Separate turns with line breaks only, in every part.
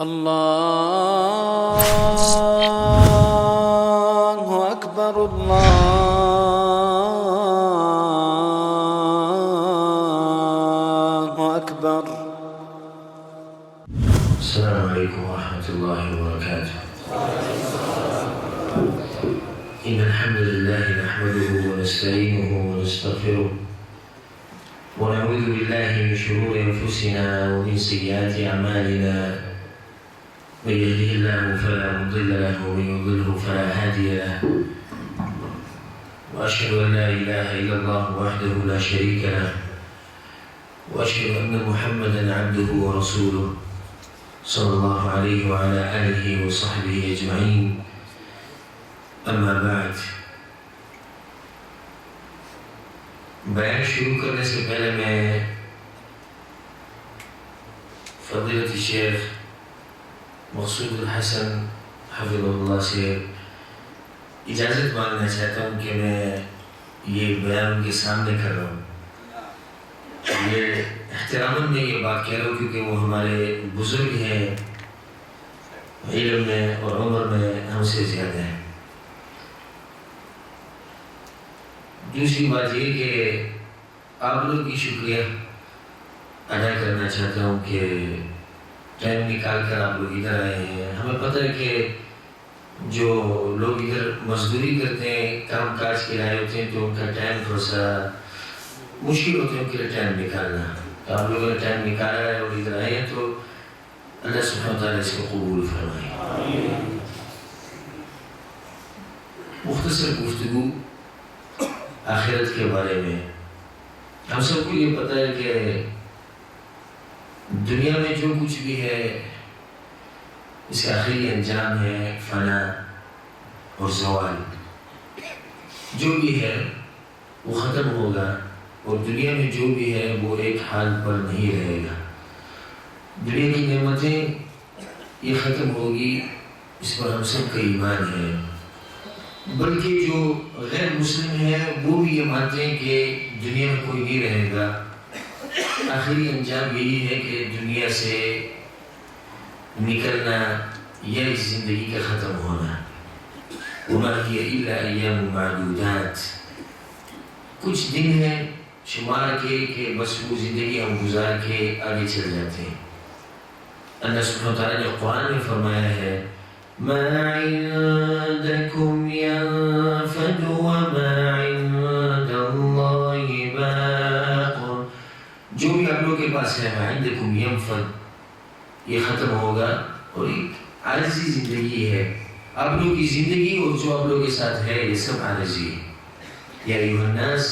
الله أكبر الله أكبر.
السلام عليكم ورحمة الله وبركاته. إن الحمد لله نحمده ونستعينه ونستغفره ونعوذ بالله من شرور أنفسنا ومن سيئات أعمالنا. من يهده الله فلا مضل له ومن يضلله فلا هادي له. وأشهد أن لا إله إلا الله وحده لا شريك له وأشهد أن محمدا عبده ورسوله صلى الله عليه وعلى آله وصحبه أجمعين. أما بعد، بیان شروع کرنے سے پہلے میں فضیلت شیخ مقصود الحسن حفظہ اللہ سے اجازت مانگنا چاہتا ہوں کہ میں یہ بیان ان کے سامنے کر رہا ہوں. یہ احتراماً میں یہ بات کہہ رہا ہوں کیونکہ وہ ہمارے بزرگ ہیں، علم میں اور عمر میں ہم سے زیادہ ہیں. دوسری بات یہ کہ آپ لوگ کی شکریہ ادا کرنا چاہتا ہوں کہ ٹائم نکال کر آپ لوگ ادھر آئے ہیں. ہمیں پتہ ہے کہ جو لوگ ادھر مزدوری کرتے ہیں، کام کاج کے لائے ہوتے ہیں، تو ان کا ٹائم تھوڑا سا مشکل ہوتا ہے ان کے لیے ٹائم نکالنا. تو آپ لوگوں نے ٹائم نکالا ہے اور ادھر آئے ہیں، تو اللہ سبحانہ وتعالیٰ اس کو قبول فرمائے. مختصر گفتگو آخرت کے بارے میں. ہم سب کو یہ پتہ ہے کہ دنیا میں جو کچھ بھی ہے اس کا آخری انجام ہے فنا اور زوال. جو بھی ہے وہ ختم ہوگا، اور دنیا میں جو بھی ہے وہ ایک حال پر نہیں رہے گا. دنیا کی نعمتیں یہ ختم ہوگی، اس پر ہم سب کا ایمان ہے. بلکہ جو غیر مسلم ہیں وہ بھی یہ مانتے ہیں کہ دنیا میں کوئی نہیں رہے گا. آخری انجام یہی ہے کہ دنیا سے نکلنا یا اس زندگی کا ختم ہونا. وما هي الا ایام معدودات. کچھ دن ہیں شمار کے کہ بس وہ زندگی ہم گزار کے آگے چل جاتے ہیں. اللہ سبحانہ وتعالیٰ نے قرآن میں فرمایا ہے ما عندكم ينفد وما عند الله باق. جو بھی آپ لوگوں کے پاس ہے ما عندكم ينفد، یہ ختم ہوگا، اور ایک عارضی زندگی ہے. آپ لوگوں کی زندگی اور جو آپ لوگوں کے ساتھ ہے یہ سب عارضی ہے. یا ایھا الناس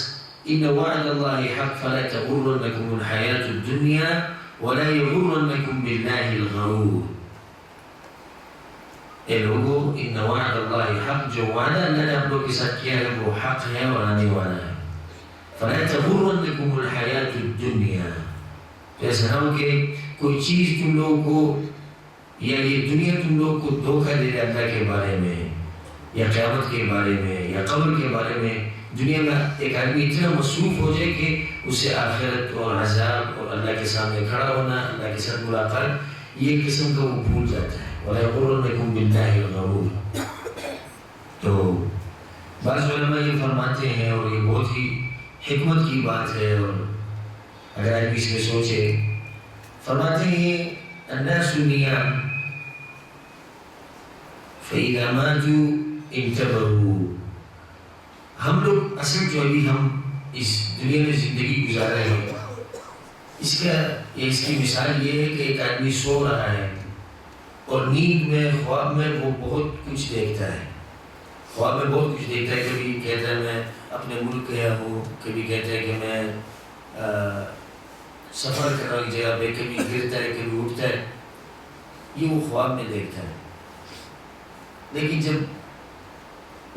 ان وعد الله حق فلا تغرنكم الحياة الدنيا ولا يغرنكم بالله الغرور. اے لوگو، ان وعد اللہ حق، جو وعدہ اللہ نے آپ لوگ کے ساتھ کیا ہے وہ حق ہے اور آنے والا ہے. فلا تغرنکم الحیاۃ الدنیا. ایسا نہ ہو کہ کوئی چیز تم لوگوں کو یا یہ دنیا تم لوگ کو دھوکہ دے دے اللہ کے بارے میں یا قیامت کے بارے میں یا قبر کے بارے میں. دنیا میں ایک آدمی اتنا مصروف ہو جائے کہ اسے آخرت اور عذاب اور اللہ کے سامنے کھڑا ہونا، اللہ کے ساتھ ملاقات، یہ قسم کا وہ بھول جاتا ہے. وَلَيَغُرَّنَّكُمْ بِاللَّهِ الْغَرُورُ. تو بعض علماء یہ فرماتے ہیں، اور یہ بہت ہی حکمت کی بات ہے، اور اگر آدمی اس میں سوچے، فرماتے ہیں النَّاسُ نِيَامٌ فَإِذَا مَاتُوا انْتَبَهُوا. ہم لوگ اصل جو ابھی ہم اس دنیا میں زندگی گزار رہے ہیں، اس کی مثال یہ ہے کہ ایک آدمی سو رہا ہے اور نیند میں، خواب میں وہ بہت کچھ دیکھتا ہے. خواب میں بہت کچھ دیکھتا ہے. کبھی کہتا ہے میں اپنے ملک گیا ہوں، کبھی کہتا ہے کہ میں سفر کر رہا ہوں ایک جگہ پہ، کبھی گرتا ہے کبھی اٹھتا ہے. یہ وہ خواب میں دیکھتا ہے. لیکن جب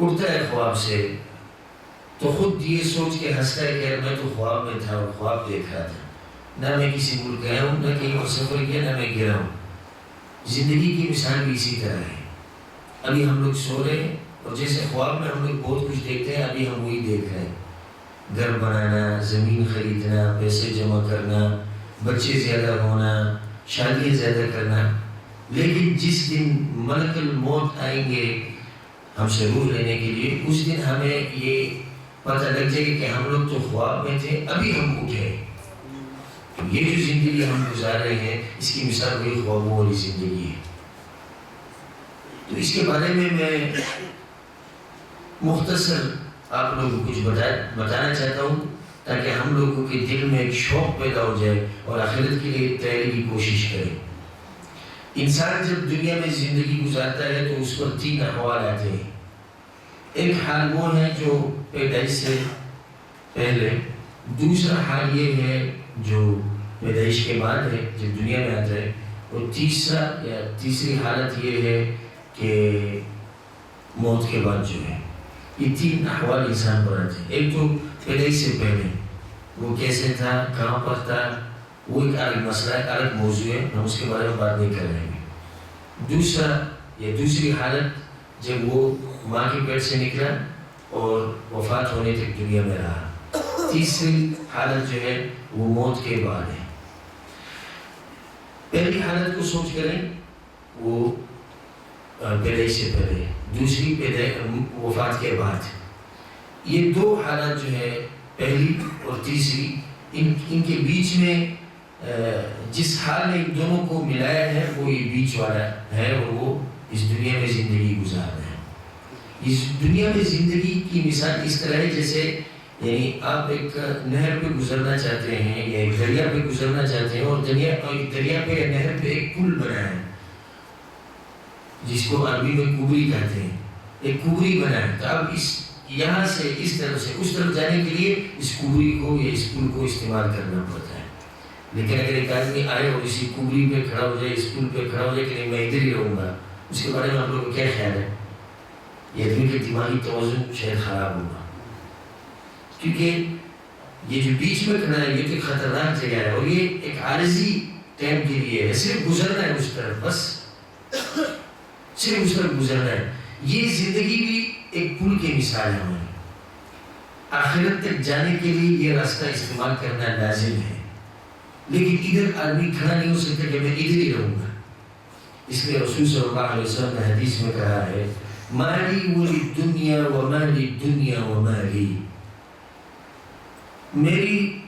اٹھتا ہے خواب سے تو خود یہ سوچ کے ہنستا ہے کہ میں تو خواب میں تھا اور خواب دیکھ رہا تھا. نہ میں کسی ملک گیا ہوں، نہ کہیں اور سفر کیا، نہ میں گرا ہوں. زندگی کی مثال بھی اسی طرح ہے. ابھی ہم لوگ سو رہے ہیں اور جیسے خواب میں ہم لوگ بہت کچھ دیکھتے ہیں، ابھی ہم وہی دیکھ رہے ہیں. گھر بنانا، زمین خریدنا، پیسے جمع کرنا، بچے زیادہ ہونا، شادیاں زیادہ کرنا، لیکن جس دن ملک الموت آئیں گے ہم سے روح لینے کے لیے، اس دن ہمیں یہ پتہ لگ جائے گا کہ ہم لوگ تو خواب میں تھے، ابھی ہم اٹھے۔ یہ جو زندگی ہم گزار رہے ہیں اس کی مثال وہی خوابوں والی زندگی ہے۔ تو اس کے بارے میں مختصر آپ لوگوں کو کچھ بتانا چاہتا ہوں تاکہ ہم لوگوں کے دل میں ایک شوق پیدا ہو جائے اور آخرت کے لیے تیاری کی کوشش کریں۔ انسان جب دنیا میں زندگی گزارتا ہے تو اس پر 3 احوال آتے ہیں۔ ایک حال وہ ہے جو پیدائش سے پہلے، دوسرا حال یہ ہے جو پیدائش کے بعد ہے جب دنیا میں آتا ہے، اور تیسری حالت یہ ہے کہ موت کے بعد جو ہے۔ یہ 3 احوال انسان پر آتے ہیں۔ ایک تو پیدائش سے پہلے وہ کیسے تھا، کہاں پر تھا، وہ ایک الگ مسئلہ ہے، الگ موضوع ہے، ہم اس کے بارے میں بات نہیں کر رہے ہیں۔ دوسری حالت جب وہ ماں کے پیٹ سے نکلا اور وفات ہونے تک دنیا میں رہا۔ تیسری حالت جو ہے وہ موت کے بعد ہے۔ پہلی حالت کو سوچ کریں، وہ پیدائش سے پہلے، دوسری وفات کے بعد۔ یہ 2 حالات جو ہے، پہلی اور تیسری، ان کے بیچ میں جس حال نے ان دونوں کو ملایا ہے وہ یہ بیچ والا ہے، اور وہ اس دنیا میں زندگی گزارنا ہے۔ اس دنیا میں زندگی کی مثال اس طرح ہے جیسے یعنی آپ ایک نہر پہ گزرنا چاہتے ہیں یا ایک دریا پہ گزرنا چاہتے ہیں، اور دریا پہ یا نہر پہ ایک پل بنا ہے جس کو عربی میں کوبری کہتے ہیں، ایک کوبری بنا ہے۔ تو اب یہاں سے اس طرف سے اس طرف جانے کے لیے اس کوبری کو یا اس پل کو استعمال کرنا پڑتا ہے۔ لیکن اگر ایک آدمی آئے اور اسی کوبری پہ کھڑا ہو جائے، اس پل پہ کھڑا ہو جائے کہ نہیں میں ادھر ہی رہوں گا، اس کے بارے میں آپ لوگوں کو کیا خیال ہے؟ یہ آدمی کے دماغی توازن شاید خراب ہوگا، کیونکہ یہ جو بیچ میں کھڑا ہے یہ تو خطرناک جگہ ہے، اور یہ ایک عارضی ٹائم کے لیے ہے، صرف گزرنا ہے اس طرف، بس صرف اس طرف گزرنا ہے۔ یہ زندگی بھی ایک پل کی مثال ہے ہماری۔ آخرت تک جانے کے لیے یہ راستہ استعمال کرنا لازم ہے، لیکن ادھر آدمی کھڑا نہیں ہو سکتا کہ میں ادھر ہی رہوں گا۔ اس لیے رسول صلی اللہ علیہ وسلم نے حدیث میں کہا ہے، مالی ولی دنیا و مالی دنیا و مالی، میری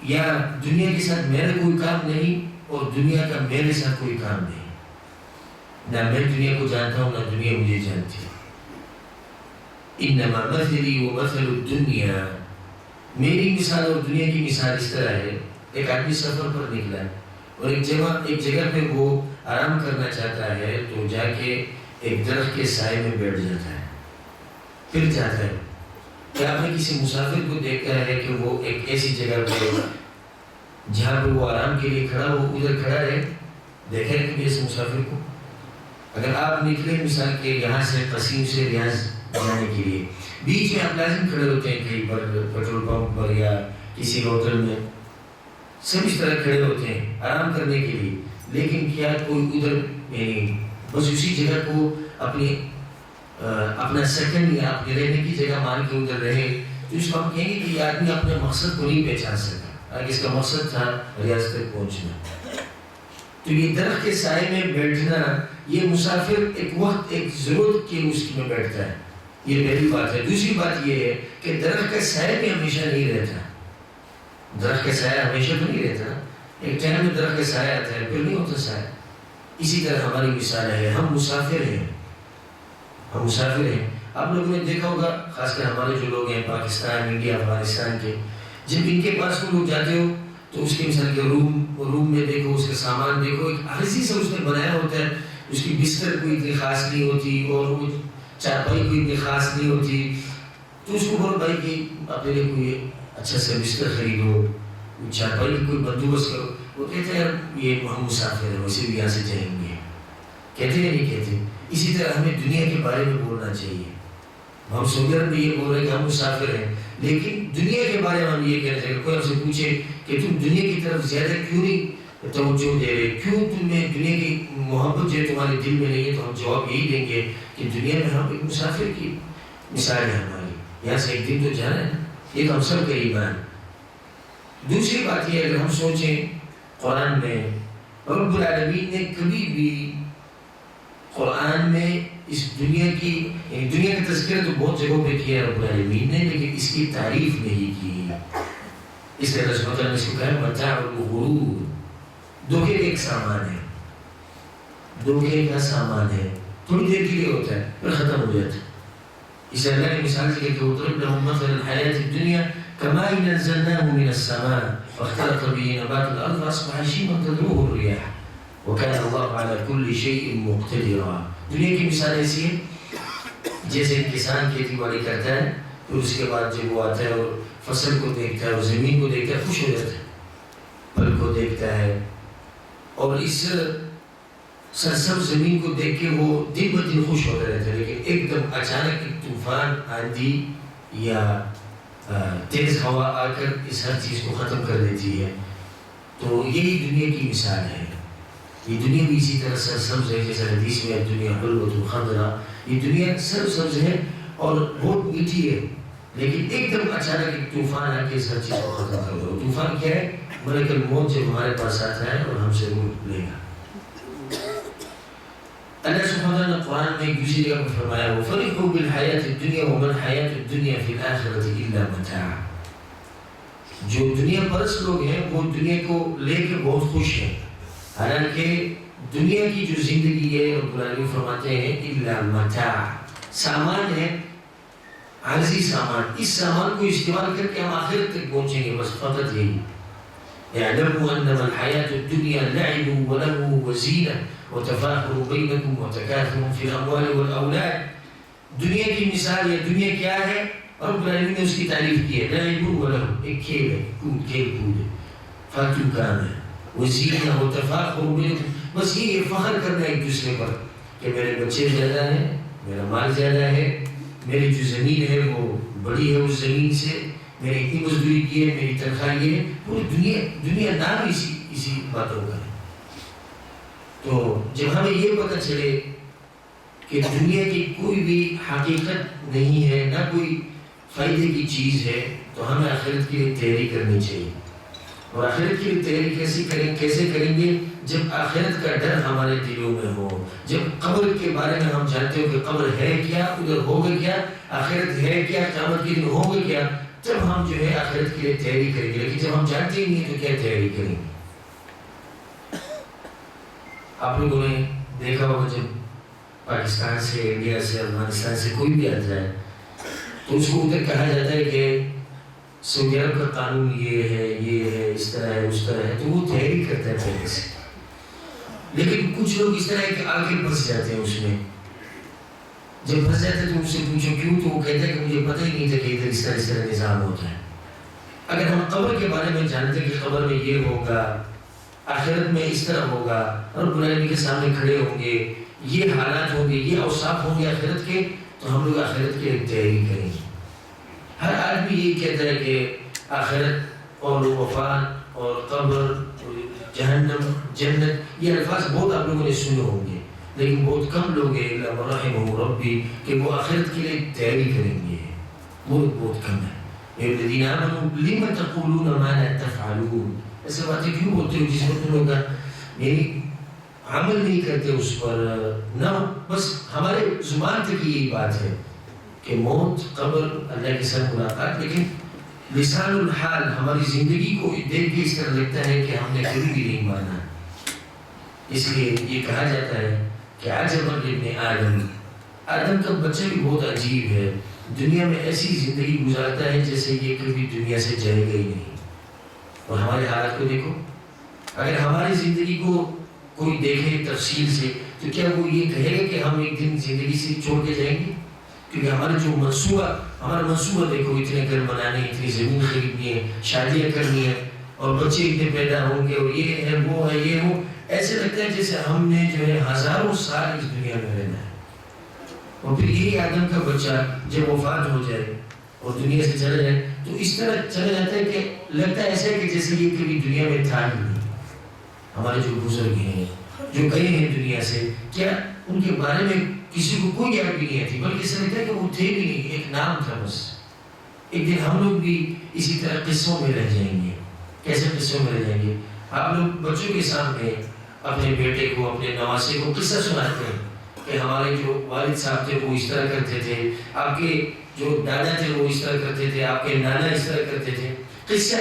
یا دنیا کے ساتھ میرا کوئی کام نہیں اور دنیا کا میرے ساتھ کوئی کام نہیں۔ نہ میں دنیا کو جانتا ہوں نہ دنیا مجھے جانتی ہے۔ انما مثلی و مثل الدنیا، میری مثال اور دنیا کی مثال اس طرح ہے، ایک آدمی سفر پر نکلا اور ایک جگہ پہ وہ آرام کرنا چاہتا ہے تو جا کے ایک درخت کے سائے میں بیٹھ جاتا ہے، پھر جاتا ہے۔ کیا آپ نے کسی مسافر کو دیکھا ہے کہ وہ ایک ایسی جگہ پہ جہاں پہ وہ آرام کے لیے کھڑا ہو ادھر کھڑا رہے؟ دیکھا ہے کبھی ایسے مسافر کو؟ اگر آپ نکلے مثال کے یہاں سے قصیم سے ریاض جانے کے لیے، بیچ میں آپ لازم کھڑے ہوتے ہیں کہیں پر پیٹرول پمپ پر یا کسی ہوٹل میں، سب اس طرح کھڑے ہوتے ہیں آرام کرنے کے لیے، لیکن کیا کوئی ادھر یعنی بس اسی جگہ کو اپنا سکن یا اپنے رہنے کی جگہ مان کے ادھر رہے، تو اس کو ہم کہیں گے کہ یہ آدمی اپنے مقصد کو نہیں پہچان سکا، اگر اس کا مقصد تھا ریاض تک پہنچنا۔ تو یہ درخت کے سائے میں بیٹھنا، یہ مسافر ایک وقت ایک ضرورت کے اس میں بیٹھتا ہے، یہ پہلی بات ہے۔ دوسری بات یہ ہے کہ درخت کا سائے بھی ہمیشہ نہیں رہتا، درخت کا سایہ ہمیشہ تو نہیں رہتا، ایک ٹائم میں درخت کا سایہ آتا ہے پھر نہیں ہوتا سایہ۔ اسی طرح ہماری مثال ہے، ہم مسافر ہیں، ہم مسافر ہیں۔ آپ لوگوں نے دیکھا ہوگا، خاص کر ہمارے جو لوگ ہیں پاکستان، انڈیا، افغانستان کے، جب ان کے پاس کو لوگ جاتے ہو تو اس کے مثال کے روم میں دیکھو، اس کا سامان دیکھو، ایک عارضی سے اس نے بنایا ہوتا ہے، اس کی بستر کوئی اتنی خاص نہیں ہوتی اور وہ چارپائی کوئی اتنی خاص نہیں ہوتی، تو اس کو بولو بھائی کہ اپنے لیے کوئی اچھا سا بستر خریدو، چارپائی کی کوئی بندوبست کرو۔ وہ کہتے ہیں یہ ہم مسافر ہیں، ویسے بھی یہاں سے جائیں گے، کہتے ہیں نہیں کہتے۔ اسی طرح ہمیں دنیا کے بارے میں بولنا چاہیے، ہم سعودی عرب میں یہ بول رہے ہیں کہ ہم مسافر ہیں، لیکن دنیا کے بارے میں ہم یہ کہنا چاہیے۔ کوئی ہم سے پوچھے کہ تم دنیا کی طرف زیادہ کیوں نہیں توجہ دے رہے، کیوں تمہیں دنیا کی محبت جو تمہارے دل میں نہیں ہے، تو ہم جواب یہی دیں گے کہ دنیا میں ہم ایک مسافر کی مثال ہے ہماری، یہاں سے ایک دن تو جانا ہے، یہ تو ہم سب کا ایمان۔ دوسری بات یہ اگر ہم سوچیں، قرآن میں رب العالمین نے کبھی بھی قرآن میں اس دنیا کی دنیا کا تذکرہ تو بہت جگہوں پہ کیا رب العالمین نے، لیکن اس کی تعریف نہیں کی۔ اس طرح اللہ تعالیٰ نے اس کو کہا متاع الغرور، دھوکے کا ایک سامان ہے، دھوکے کا سامان ہے، تھوڑی دیر کے لیے ہوتا ہے پھر ختم ہو جاتا ہے۔ اس اللہ نے مثال سے کہ وَضْرِبْ لَهُم مَثَلَ الْحَيَاةِ الدُّنْيَا كَمَاءٍ أَنزَلْنَاهُ مِنَ السَّمَاءِ فَاخْتَلَطَ بِهِ نَبَاتُ الْأَرْضِ فَأَصْبَحَ هَشِيمًا تَذْرُوهُ الرِّيَاحُ وَكَانَ اللَّهُ عَلَى كُلِّ شَيْءٍ مُقْتَدِرًا۔ دنیا کی مثال ایسی ہے جیسے کسان کھیتی باڑی کرتا ہے، پھر اس کے بعد جب وہ آتا ہے اور فصل کو دیکھتا ہے اور زمین کو دیکھتا ہے، خوش ہو جاتا ہے، پھل کو دیکھتا ہے، اور اس سرسبز زمین کو دیکھ کے وہ دن بہ دن خوش ہوتا رہتا ہے، لیکن ایک دم اچانک ایک طوفان، آندھی یا تیز ہوا آ کر اس ہر چیز کو ختم کر دیتی ہے۔ تو یہی دنیا کی مثال ہے۔ یہ دنیا بھی اسی طرح سرسبز ہے، جیسا حدیث میں دنیا حلوۃ خضرا، یہ دنیا سرسبز ہے اور بہت میٹھی ہے، لیکن ایک دم اچانک ایک طوفان آ کے اس ہر چیز کو ختم کر دے۔ طوفان کیا ہے؟ ملک الموت جب ہمارے پاس آتا ہے اور ہم سے روح لے گا۔ اللہ سبحانہ وتعالیٰ نے قرآن میں ایک دوسری جگہ پر فرمایا وَفَرِحُوا بِالْحَيَاةِ الدُّنْيَا وَمَا الْحَيَاةُ الدُّنْيَا فِي الْآخِرَةِ إِلَّا مَتَاعٌ۔ جو دنیا پرست لوگ ہیں وہ دنیا کو لے کے بہت خوش ہیں، حالانکہ دنیا کی جو زندگی ہے رب العالمین فرماتے ہیں إِلَّا مَتَاعٌ، سامان ہے، عارضی سامان، اس سامان کو استعمال کر کے ہم آخرت تک پہنچیں گے، بس فقط یہی۔ اعلموا انما الحياة الدنيا لعب ولهو وزينة وتفاخر بينكم وتكاثر في الاموال والاولاد۔ دنیا کی مثال ہے، دنیا کیا ہے؟ رب العالمین نے اس کی تعریف کی ہے، لعب ولهو، ایک کھیل ہے، کھیل کود ہے، فاتو کام ہے، وزینہ وتفاخر بینکم، بس یہ فخر کرنا ایک دوسرے پر کہ میرے بچے زیادہ ہیں، میرا مال زیادہ ہے، میری جو زمین ہے وہ بڑی ہے، اس زمین سے میں نے اتنی مزدوری کی ہے، میری تنخواہ یہ ہے، پوری دنیا نام اسی باتوں کا ہے۔ تو جب ہمیں یہ پتہ چلے کہ دنیا کی کوئی بھی حقیقت نہیں ہے، نہ کوئی فائدے کی چیز ہے، تو ہمیں آخرت کے لیے تیاری کرنی چاہیے۔ اور آخرت کے لیے تیاری کیسے کریں گے؟ جب آخرت کا ڈر ہمارے دلوں میں ہو، جب قبر کے بارے میں ہم جانتے ہو کہ قبر ہے کیا، ادھر ہوگا کیا، آخرت ہے کیا، قیامت کے دن ہوگا کیا، جب ہم جو ہے آخرت کے لیے تیاری کریں گے۔ لیکن جب ہم جانتے ہی نہیں تو کیا تیاری کریں گے؟ آپ لوگوں نے دیکھا ہوگا جب پاکستان سے، انڈیا سے، افغانستان سے کوئی بھی آتا ہے تو اس کو ادھر کہا جاتا ہے کہ سعودی عرب کا قانون یہ ہے، اس طرح ہے، اس طرح ہے، تو وہ تیاری کرتا ہے پہلے سے۔ لیکن کچھ لوگ اس طرح ہے کہ آ کے پھنس جاتے ہیں اس میں۔ جب پھنس جاتے ہیں تو ان سے پوچھو کیوں، تو وہ کہتے ہیں کہ مجھے پتہ ہی نہیں تھا کہ ادھر اس طرح نظام ہوتا ہے۔ اگر ہم قبر کے بارے میں جانتے کہ قبر میں یہ ہوگا، آخرت میں اس طرح ہوگا، رب العالمین کے سامنے کھڑے ہوں گے، یہ حالات ہوں گے، یہ اوصاف ہوں گے آخرت کے، تو ہم لوگ آخرت کے لیے تیاری کریں گے۔ ہر آدمی یہی کہتا ہے کہ آخرت اور وفات اور قبر، جہنم، جنت، یہ الفاظ بہت آپ لوگوں نے سنے ہوں گے، لیکن بہت کم لوگ ہیں الا من رحمہ ربی کہ وہ آخرت کے لیے تیاری کریں گے، بہت کم ہے۔ الذین آمنوا لم تقولون ما لا تفعلون، ایسے باتیں کیوں بولتے ہو جس وقت لوگ یعنی عمل نہیں کرتے اس پر، نہ بس ہمارے زبان تک یہی بات ہے کہ موت، قبر، اللہ کے ساتھ ملاقات، لیکن لسان الحال ہماری زندگی کو دیکھ کے اس طرح لگتا ہے کہ ہم نے کبھی بھی نہیں مانا۔ اس لیے یہ کہا جاتا ہے کہ عجبا لابن آدم کا بچہ بھی بہت عجیب ہے، دنیا میں ایسی زندگی گزارتا ہے جیسے یہ کبھی دنیا سے جائے گا ہی نہیں۔ اور ہمارے حالات کو دیکھو، اگر ہماری زندگی کو کوئی دیکھے تفصیل سے تو کیا وہ یہ کہے گا کہ ہم ایک دن زندگی سے چھوڑ کے جائیں گے؟ کیونکہ ہمارا جو ہمارا منصوبہ دیکھو، اتنے گھر بنانے، اتنی زمین خریدنی ہے، شادیاں کرنی ہے، اور بچے اتنے پیدا ہوں گے، اور یہ ہے، وہ ہے، یہ ہو، ایسے لگتا ہے جیسے ہم نے جو ہے ہزاروں سال اس دنیا میں رہنا ہے۔ اور پھر یہی آدم کا بچہ جب وفات ہو جائے اور دنیا سے چلا جائے تو اس طرح چلا جاتا ہے کہ لگتا ہے ایسا ہے کہ جیسے یہ کبھی دنیا میں تھا ہی نہیں۔ ہمارے جو بزرگ ہیں، جو گئے ہیں دنیا سے، کیا ان کے بارے میں کسی کو کوئی یاد بھی نہیں آتی، بلکہ ایسا لگتا ہے کہ وہ تھے بھی نہیں، ایک نام تھا بس۔ ایک دن ہم لوگ بھی اسی طرح قصوں میں رہ جائیں گے۔ کیسے قصوں میں رہ جائیں گے؟ آپ لوگ بچوں کے سامنے اپنے بیٹے کو، اپنے نواسے کو قصہ سناتے ہیں کہ ہمارے جو والد صاحب تھے وہ اس طرح کرتے تھے، آپ کے جو دادا تھے وہ اس طرح کرتے تھے، آپ کے نانا اس طرح کرتے تھے، قصہ.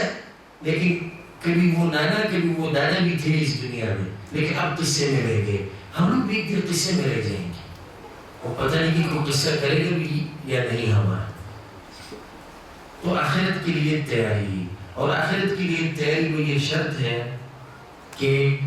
لیکن کبھی وہ نانا کبھی وہ دادا بھی تھے اس دنیا میں، لیکن اب قصے میں رہ گئے. ہم لوگ بھی ایک دن قصے میں رہ جائیں گے، وہ پتہ نہیں کہ کوئی قصہ کرے گا بھی یا نہیں ہمارا. تو آخرت کے لیے تیاری، اور آخرت کے لیے تیاری میں یہ شرط ہے کہ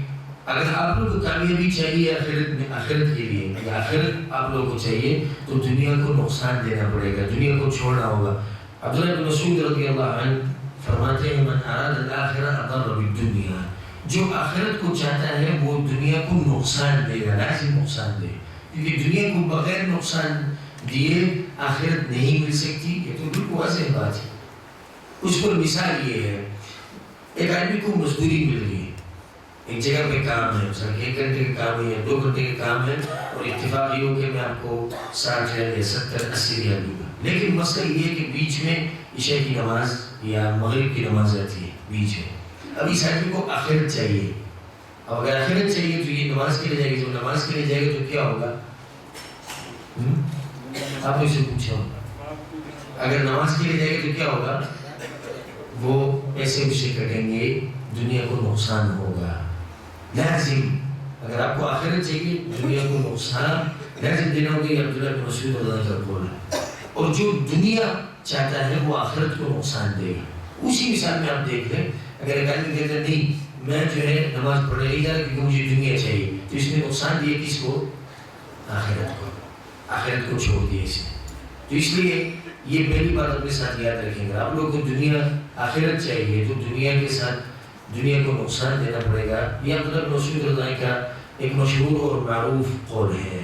اگر آپ لوگ کو کامیابی چاہیے آخرت کے لیے، یا آخرت آپ لوگوں کو چاہیے، تو دنیا کو نقصان دینا پڑے گا، دنیا کو چھوڑنا ہوگا. عبداللہ بن مسعود رضی اللہ عنہ فرماتے ہیں من اراد الاخرہ اضر بالدنیا، جو آخرت کو چاہتا ہے وہ دنیا کو نقصان دے گا، لازم نقصان دے، کیونکہ دنیا کو بغیر نقصان دیے آخرت نہیں مل سکتی. یہ تو بالکل واضح بات ہے. اس پر مثال یہ ہے، ایک آدمی کو مزدوری مل گئی، ایک جگہ پہ کام ہے، مثلا 1 گھنٹے کا کام ہے یا 2 گھنٹے کا کام ہے، اور اتفاق یہ ہو کہ میں آپ کو 60 یا 70 80 ریال دوں گا. لیکن مسئلہ یہ ہے کہ بیچ میں عشاء کی نماز یا مغرب کی نماز آتی ہے بیچ میں. اب اس آدمی کو آخرت چاہیے. اب اگر آخرت چاہیے تو یہ نماز کے لیے جائے گی، جو نماز کے لیے جائے گا تو کیا ہوگا؟ آپ نے اسے پوچھا ہوگا. اگر نماز کے لیے جائے گا تو کیا ہوگا؟ وہ ایسے اسے کٹیں گے، دنیا کو نقصان ہوگا. لازم اگر آپ کو آخرت چاہیے دنیا کو نقصان لازم دینا ہوگا. یہ عبداللہ بن مسعود رضی اللہ عنہ کا قول ہے. اور جو دنیا چاہتا ہے وہ آخرت کو نقصان دے گا. اسی مثال میں آپ دیکھ لیں، اگر ایک آدمی کہتا ہے نہیں میں جو ہے نماز پڑھنے نہیں جا رہا کیونکہ مجھے دنیا چاہیے، تو اس نے نقصان دیا کس کو؟ آخرت کو. آخرت کو چھوڑ دیا اس نے. تو اس لیے یہ پہلی بات اپنے ساتھ یاد رکھیں گے. آپ لوگوں کو دنیا آخرت چاہیے تو دنیا کے ساتھ دنیا کو نقصان دینا پڑے گا. یہ عبداللہ بن مسعود رضی اللہ عنہ کا ایک مشہور اور معروف قول ہے.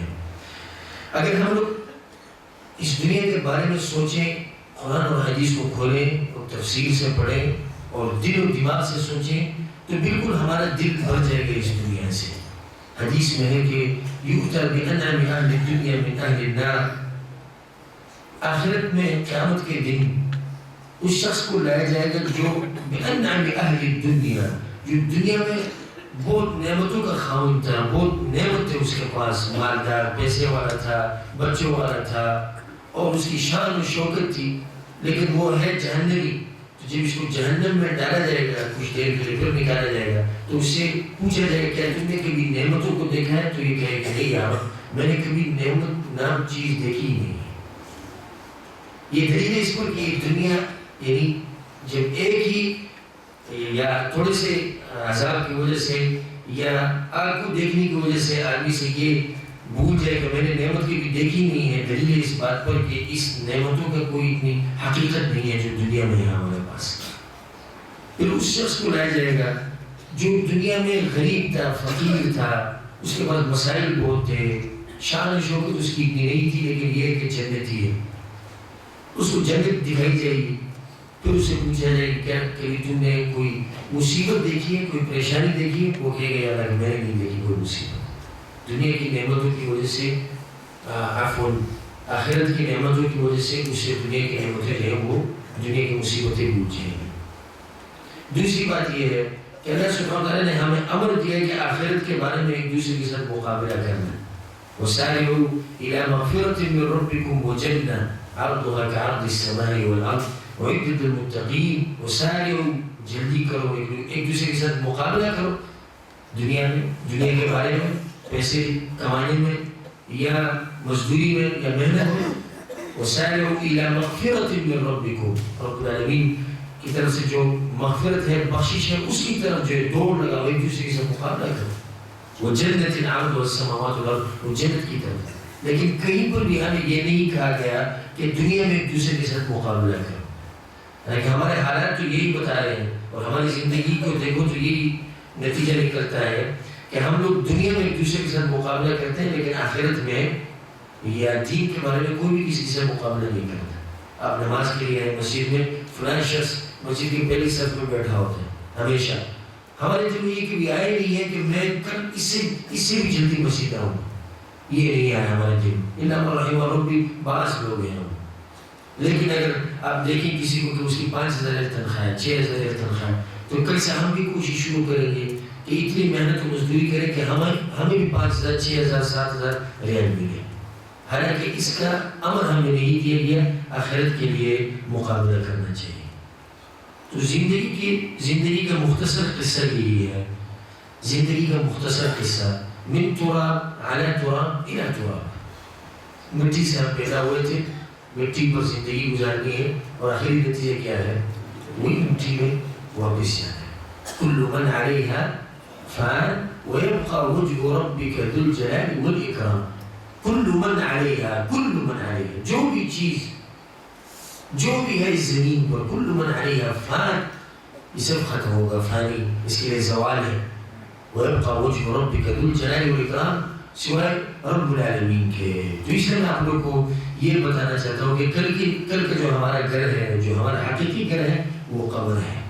اگر ہم لوگ اس دنیا کے بارے میں سوچیں، قرآن اور حدیث کو کھولیں اور تفصیل سے پڑھیں اور دل و دماغ سے سوچیں تو بالکل ہمارا دل بھر جائے گا اس دنیا سے. حدیث میں ہے کہ یؤتی بانعم اہل الدنیا من اہل النار، آخرت میں قیامت کے دن اس شخص کو لایا جائے گا جو بانعم اہل الدنیا، جو دنیا میں بہت نعمتوں کا خاوند تھا، بہت نعمت تھے اس کے پاس، مالدار، پیسے والا تھا، بچوں والا تھا، اور اس کی شان و شوکت تھی، لیکن وہ ہے جہنمی. تو جب اس کو جہنم میں ڈالا جائے گا کچھ دیر کے لیے پھر نکالا جائے گا تو اس سے پوچھا جائے گا کیا تم نے کبھی نعمتوں کو دیکھا ہے؟ تو یہ کہے کہ نہیں یار میں نے کبھی نعمت نام چیز دیکھی ہی نہیں. یہ دلیل ہے اس پر کہ دنیا یعنی جب ایک ہی یا تھوڑے سے عذاب کی وجہ سے یا آگ کو دیکھنے کی وجہ سے آدمی سے یہ بھول جائے کہ میں نے نعمت کی بھی دیکھی نہیں ہے، دلیل ہے اس بات پر کہ اس نعمتوں کا کوئی اتنی حقیقت نہیں ہے جو دنیا میں ہے ہمارے پاس. پھر اس شخص کو لایا جائے گا جو دنیا میں غریب تھا، فقیر تھا، اس کے پاس مسائل بہت تھے، شان و شوکت اس کی اتنی نہیں تھی، لیکن یہ کہ جنتی ہے. اس کو جنت دکھائی جائے گی. پھر اسے پوچھا جائے کہ کیا کبھی تم نے کوئی مصیبت دیکھی ہے، کوئی پریشانی دیکھی ہے؟ وہ کہے گا یا اللہ میں نے نہیں دیکھی کوئی مصیبت. دنیا کی نعمتوں کی وجہ سے عفوا آخرت کی نعمتوں کی وجہ سے اس سے دنیا کی نعمتیں جو ہیں وہ دنیا کی مصیبتیں بھول جائیں گی. دوسری بات یہ ہے کہ اللہ سبحانہ وتعالیٰ نے ہمیں امر دیا کہ آخرت کے بارے میں ایک دوسرے کے ساتھ مقابلہ کرنا. وسارعوا إلى مغفرة من ربكم وجنة عرضها كعرض السماء والأرض وعدت للمتقين. وسارعوا جلدی کرو، ایک دوسرے کے ساتھ مقابلہ کرو دنیا میں، دنیا کے بارے میں، پیسے کمانے میں یا مزدوری میں یا محنت میں. وسارعوا إلى مغفرة من ربكم، رب العالمین کی طرف سے جو مغفرت ہے، بخشش ہے، اس کی طرف جو ہے دوڑ لگاؤ، ایک دوسرے کے ساتھ مقابلہ کرو. وہ جنت عرضها السماوات والارض، وہ جنت کی طرف. لیکن کہیں پر بھی ہمیں یہ نہیں کہا گیا کہ دنیا میں ایک دوسرے کے ساتھ مقابلہ کرو. لیکن ہمارے حالات تو یہی بتا رہے ہیں اور ہماری زندگی کو دیکھو تو یہی نتیجہ نکلتا ہے کہ ہم لوگ دنیا میں ایک دوسرے کے ساتھ مقابلہ کرتے ہیں، لیکن آخرت میں یا دین کے بارے میں کوئی بھی کسی سے مقابلہ نہیں کرتا. آپ نماز کے لیے آئے مسجد میں، فلاں شخص مسجد کی پہلی صف میں بیٹھا ہوتا ہے ہمیشہ. ہمارے دل میں یہ کبھی آئے نہیں ہے کہ میں کل اس سے بھی جلدی مسجد آؤں. یہ نہیں آیا ہمارے دل میں. اللہ رحمہ ربی بعض لوگ ہیں ہم. لیکن اگر آپ دیکھیں کسی کو کہ اس کی 5,000 تنخواہ ہے، 6,000 تنخواہ ہے، تو کل سے ہم بھی کوشش شروع کریں گے کہ اتنی محنت و مزدوری کریں کہ ہمیں بھی 5,000 6,000 7,000 ریال ملے، حالانکہ اس کا امر ہمیں نہیں دیا گیا، آخرت کے لیے مقابلہ کرنا چاہیے۔ تو زندگی کا مختصر قصہ یہی ہے، زندگی کا مختصر قصہ، من تراب علی تراب الی تراب، مٹی سے ہم پیدا ہوئے تھے، مٹی پر زندگی گزارنی ہے، اور آخری نتیجہ کیا ہے؟ وہی مٹی میں واپس جانا ہے۔ کل من علیہا فان ویبقى وجہ ربک ذو الجلال والاکرام۔ کل من علیہا، کل من علیہا، جو بھی چیز جو بھی ہے اس زمین پر، کل من علیہا فان، یہ سب ختم ہوگا، فانی، اس کے لیے زوال ہے۔ وَيَبْقَى وَجْهُ رَبِّكَ ذُو الْجَلَالِ وَالْإِكْرَامِ، سوائے رب العالمین کے۔ تو اس لیے میں آپ لوگ کو یہ بتانا چاہتا ہوں کہ کل کا جو ہمارا گھر ہے، جو ہمارا حقیقی گھر ہے، وہ قبر ہے۔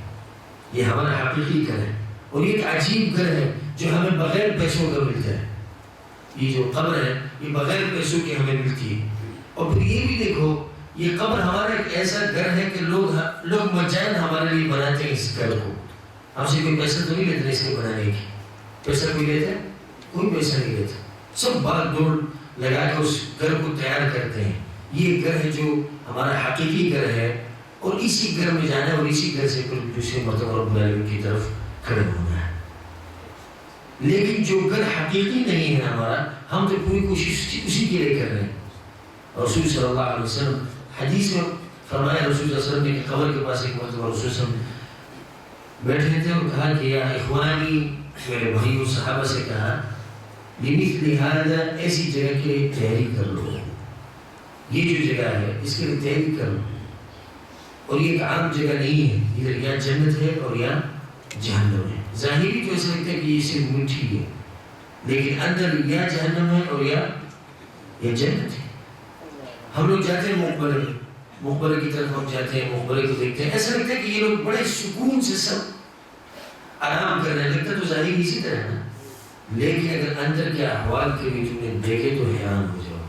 یہ ہمارا حقیقی گھر ہے، اور یہ ایک عجیب گھر ہے جو ہمیں بغیر پیسوں کا ملتا ہے۔ یہ جو قبر ہے، یہ بغیر پیسوں کی ہمیں ملتی ہے۔ اور پھر یہ بھی دیکھو، یہ قبر ہمارا ایک ایسا گھر ہے کہ لوگ مجان ہمارے لیے بناتے ہیں اس گھر کو۔ ہم سے کوئی پیسہ تو نہیں لیتے اس کے بنانے کی، پیسہ کوئی لیتا ہے؟ کوئی پیسہ نہیں لیتا، سب بھاگ دوڑ لگا کے اس گھر کو تیار کرتے ہیں۔ یہ گھر ہے جو ہمارا حقیقی گھر ہے، اور اسی گھر میں جانا ہے، اور اسی گھر سے پھر دوسرے مرتبہ رب العالمین کی طرف کھڑے ہونا ہے۔ لیکن جو گھر حقیقی نہیں ہے ہمارا، ہم تو پوری کوشش اسی کے لیے کر رہے ہیں۔ رسول صلی اللہ علیہ وسلم حدیث میں فرمایا، رسول صلی اللہ علیہ وسلم نے قبر کے پاس ایک مرتبہ رسول صلی اللہ علیہ وسلم بیٹھے تھے اور کہا کہ یا اخوانی، میرے بھائیوں، صحابہ سے کہا، لِمِثْلِ هَذَا، ایسی جگہ کے لیے تیاری کر لو، یہ جو جگہ ہے اس کے لیے تیاری کر لو، اور یہ ایک عام جگہ نہیں ہے، ادھر یا جنت ہے اور یا جہنم ہے۔ ظاہری تو ایسا لگتا ہے کہ یہ صرف مٹھی ہے، لیکن اندر یا جہنم ہے اور یا جنت ہے۔ ہم لوگ جاتے ہیں مقبرے کی طرف، ہم جاتے ہیں مقبرے کو دیکھتے ہیں، ایسا لگتا ہے کہ یہ لوگ بڑے سکون سے سب آرام کر رہے ہیں، لگتا تو ظاہر اسی طرح ہے نا، لیکن اگر اندر کے احوال کے بھی تم نے دیکھے تو حیران ہو جاؤ۔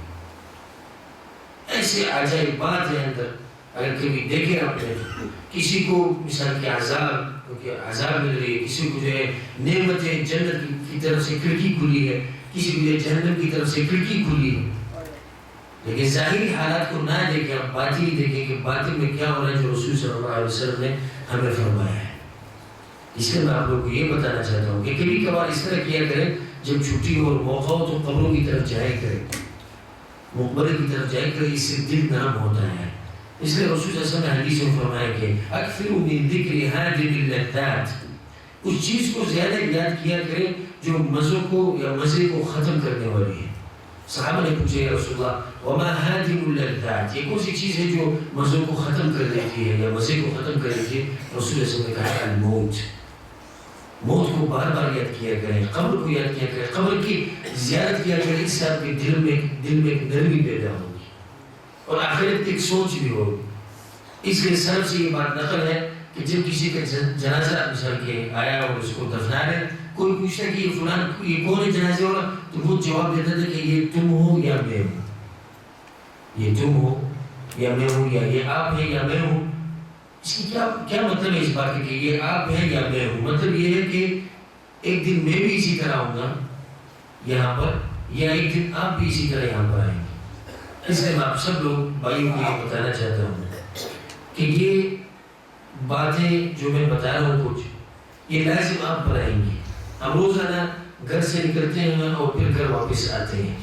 ایسے عجائب بات ہے اندر، اگر کبھی دیکھے آپ نے، کسی کو مثال کے عذاب مل رہی ہے، کسی کو جو ہے نعمت جنت کی طرف سے کھڑکی کھلی ہے، کسی کو جو ہے جہنم کی طرف سے کھڑکی کھلی ہے، لیکن ظاہری حالات کو نہ دیکھیں، آپ باطنی دیکھیں کہ باطن میں کیا ہو رہا ہے، جو رسول صلی اللہ علیہ وسلم نے ہمیں فرمایا ہے۔ اس لیے میں آپ لوگوں کو یہ بتانا چاہتا ہوں کہ کبھی کبھار اس طرح کیا کریں، جب چھٹی ہو اور موقع ہو تو قبروں کی طرف جائے کریں، مقبرے کی طرف جائے کریں، اس سے دل نرم ہوتا ہے۔ اس لیے رسول صلی اللہ علیہ وسلم نے حدیث میں فرمایا کہ اکثروا من ذکر هذه اللذات، اس چیز کو زیادہ یاد کیا کریں جو مزوں کو یا مزے کو ختم کرنے والی ہے۔ صحابہ نے پوچھا یا رسول اللہ وما هذه اللذات، یہ کون سی چیز ہے جو مزوں کو ختم کر دیتی ہے یا مزے کو ختم کر دیتی ہے؟ رسول صلی اللہ علیہ وسلم نے کہا الموت، موت کو بار بار یاد کیا کریں، قبر کو یاد کیا کریں، قبر کی زیارت کیا کریں، اس سے آپ کے دل میں ایک نرمی پیدا ہوگی اور آخرت کی ایک سوچ بھی ہوگی۔ اس لیے سلف سے یہ بات نقل ہے کہ جب کسی کا جنازہ مثال کے آیا اور اس کو دفنا رہے، کوئی پوچھتا کہ یہ فلان یہ کون ہے جنازے والا، تو وہ جواب دیتا تھا کہ یہ تم ہو یا میں ہوں، یہ تم ہو یا میں ہوں، یا یہ آپ ہے یا میں ہوں۔ اس کی کیا مطلب ہے اس بات کہ یہ آپ ہے یا میں ہوں؟ مطلب یہ ہے کہ ایک دن میں بھی اسی طرح ہوں گا یہاں پر، یا ایک دن آپ بھی اسی طرح یہاں پر آئیں گے۔ اس لیے میں آپ سب لوگ بھائیوں کو یہ بتانا چاہتا ہوں کہ یہ باتیں جو میں بتا رہا ہوں کچھ، یہ لازم آپ پر آئیں گی۔ ہم روزانہ گھر سے نکلتے ہیں اور پھر گھر واپس آتے ہیں،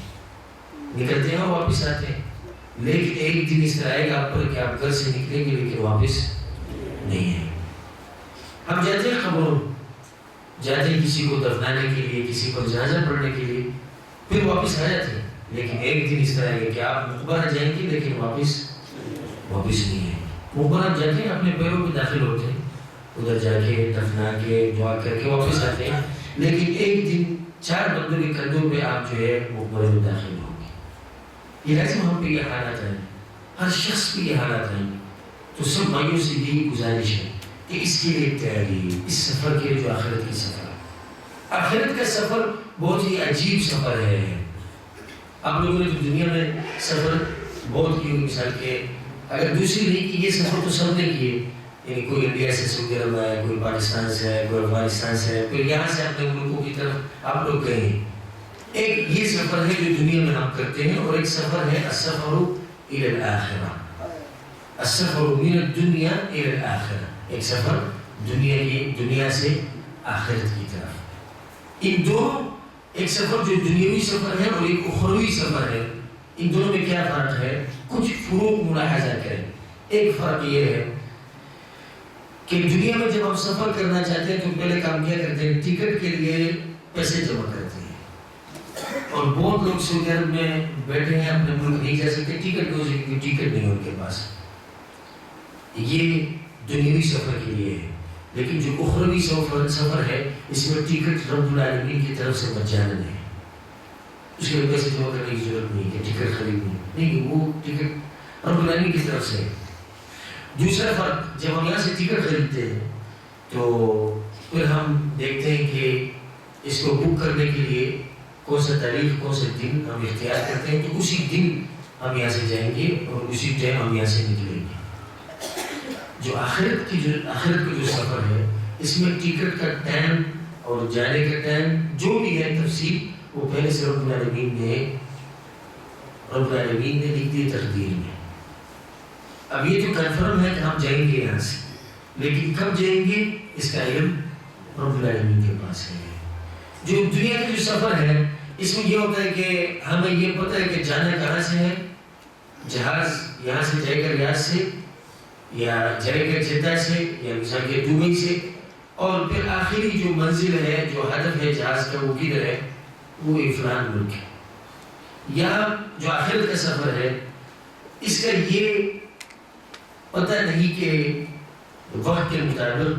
نکلتے ہیں اور واپس آتے ہیں، لیکن ایک دن اس طرح آئے گا آپ پر کہ آپ گھر سے نکلیں گے لیکن واپس نہیں ہے۔ ہم جاتے ہیں قبروں، جاتے ہیں کسی کو دفنانے کے لیے، کسی کو جنازہ پڑھنے کے لیے، پھر واپس آ جاتے ہیں، لیکن ایک دن اس طرح ہے کہ آپ مقبرہ جائیں گے لیکن واپس نہیں ہے۔ مقبرہ جاتے ہیں، اپنے پیروں میں داخل ہوتے ہیں، ادھر جا کے دفنا کے دعا کر کے واپس آتے ہیں، لیکن ایک دن 4 بندوں کے کندھوں پہ آپ جو ہے مقبرے میں داخل ہوں گے۔ یہ لازم ہم پہ یہ حالات ہیں، ہر شخص پہ یہ حالات ہیں۔ تو سب بھائیوں سے یہی گزارش ہے کہ اس کے لیے تیاری، اس سفر کے لیے جو آخرت کی سفر ہے، آخرت کا سفر بہت ہی عجیب سفر ہے۔ آپ لوگوں نے تو دنیا میں سفر بہت کی، مثال کے اگر دوسری نہیں کی، یہ سفر تو سب نے کیے، یعنی کوئی انڈیا سے سعودی عرب ہے، کوئی پاکستان سے ہے، کوئی افغانستان سے ہے، کوئی یہاں سے اپنے ملکوں کی طرف آپ لوگ گئے ہیں. ایک یہ سفر ہے جو دنیا میں ہم کرتے ہیں، اور ایک سفر ہے السفر الی الآخرہ، السفر من الدنیا الی الآخرہ، ایک سفر دنیا سے آخرت کی طرف. ان دونوں، ایک سفر جو دنیاوی سفر ہے اور ایک اخروی سفر ہے، ان دونوں میں کیا فرق ہے؟ کچھ فروق ملاحظہ کریں. ایک فرق یہ ہے کہ دنیا میں جب ہم سفر کرنا چاہتے ہیں تو پہلے کام کیا کرتے ہیں؟ ٹکٹ کے لیے پیسے جمع کرتے ہیں. اور بہت لوگ سعودی عرب میں بیٹھے ہیں، اپنے ملک نہیں جا سکتے، ٹکٹ نہیں ان کے پاس. یہ دنیاوی سفر کے لیے ہے. لیکن جو اخروی سفر ہے، اس میں ٹکٹ رب العالمین کی طرف سے مجانا ہے. اس کے لیے پیسے جمع کرنے کی ضرورت نہیں کہ ٹکٹ خریدنی نہیں، وہ ٹکٹ رب العالمین کی طرف سے. دوسرا فرق، جب ہم یہاں سے ٹکٹ خریدتے ہیں تو پھر ہم دیکھتے ہیں کہ اس کو بک کرنے کے لیے کون سا تاریخ، کون سا دن ہم اختیار کرتے ہیں، تو اسی دن ہم یہاں سے جائیں گے اور اسی ٹائم ہم یہاں سے نکلیں گے. جو آخرت کا جو سفر ہے، اس میں ٹکٹ کا ٹائم اور جانے کا ٹائم جو بھی ہے تفصیل، وہ پہلے سے رب العالمین نے لکھ دی تقدیر میں. اب یہ تو کنفرم ہے کہ ہم جائیں گے یہاں سے، لیکن کب جائیں گے اس کا علم رب العالمین کے پاس ہے. جو دنیا کا جو سفر ہے، اس میں یہ ہوتا ہے کہ ہمیں یہ پتہ ہے کہ جانا کہاں سے ہے. جہاز یہاں سے جائے گا ریاض سے، یا جائے گا جدہ سے، یا مثال کے دبئی سے، اور پھر آخری جو منزل ہے، جو ہدف ہے جہاز کا، وہ کدھر ہے؟ وہ فلان ملک ہے. یہاں جو آخرت کا سفر ہے، اس کا یہ پتہ نہیں کہ وقت کے مطابق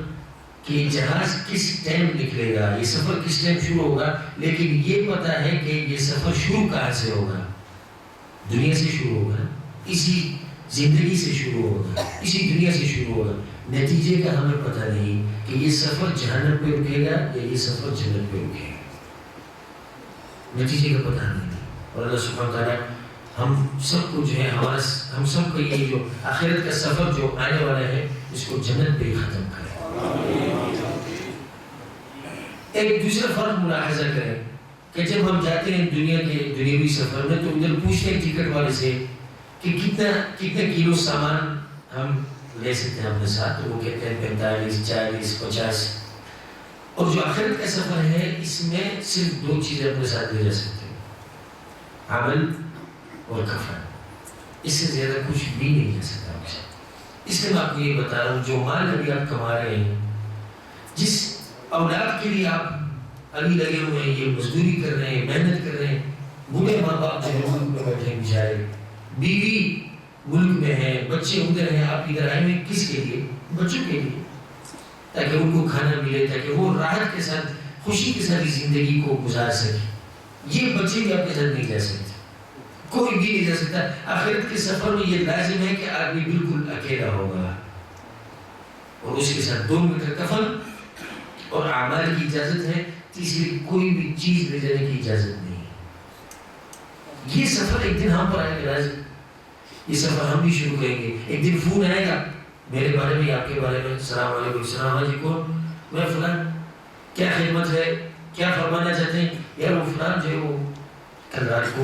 کہ جہاز کس ٹائم نکلے گا، یہ سفر کس ٹائم شروع ہوگا، لیکن یہ پتہ ہے کہ یہ سفر شروع کہاں سے ہوگا. دنیا سے شروع ہوگا، اسی زندگی سے شروع ہوگا، اسی دنیا سے شروع ہوگا. نتیجے کا ہمیں پتہ نہیں کہ یہ سفر جہنم پہ رکے گا یا یہ سفر جنت پہ رکے گا. نتیجے کا پتہ نہیں. اور اللہ سبحانہ تعالیٰ ہم سب کو جو ہے، ہم سب کو یہ جو آخرت کا سفر جو آنے والا ہے، اس کو جنت پہ ختم کرے. ایک دوسرا فرق ملاحظہ کریں کہ جب ہم جاتے ہیں دنیا کے دنیاوی سفر میں، تو ادھر پوچھتے ہیں ٹکٹ والے سے کہ کتنا کلو سامان ہم لے سکتے ہیں اپنے ساتھ، تو وہ کہتے ہیں 45، 40، 50. اور جو آخرت کا سفر ہے، اس میں صرف 2 چیزیں اپنے ساتھ لے جا سکتے ہیں، عمل اور کفن. اس سے زیادہ کچھ بھی نہیں جا سکتا آپ سے. اس لیے میں آپ کو یہ بتا رہا ہوں، جو مال ابھی آپ کما رہے ہیں، جس اولاد کے لیے آپ ابھی لگے ہوئے ہیں، یہ مزدوری کر رہے ہیں، محنت کر رہے ہیں، بوڑھے ماں باپ جو ملک میں بیٹھے ہیں بیچارے، بیوی ملک میں ہے، بچے ادھر ہیں، آپ ادھر آئے ہوئے کس کے لیے؟ بچوں کے لیے، تاکہ ان کو کھانا ملے، تاکہ وہ راحت کے ساتھ، خوشی کے ساتھ زندگی کو گزار سکے. یہ بچے بھی آپ کے ساتھ نہیں جا سکتے، کوئی بھی نہیں جا سکتا. آخرت کے سفر میں یہ لازم ہے کہ آدمی بالکل اکیلا ہوگا، اور اس کے ساتھ 2 میٹر کفن اور اعمال کی اجازت ہے. تیسری کوئی بھی چیز لے جانے کی اجازت نہیں. یہ سفر ایک دن ہم پر آئے گا، لازم یہ سفر ہم بھی شروع کریں گے. ایک دن فون آئے گا میرے بارے میں، آپ کے بارے میں، السلام علیکم، السلام علیکم، میں فلان، کیا خدمت ہے، کیا فرمانا چاہتے ہیں؟ یار وہ فلان جو ہے وہ کل رات کو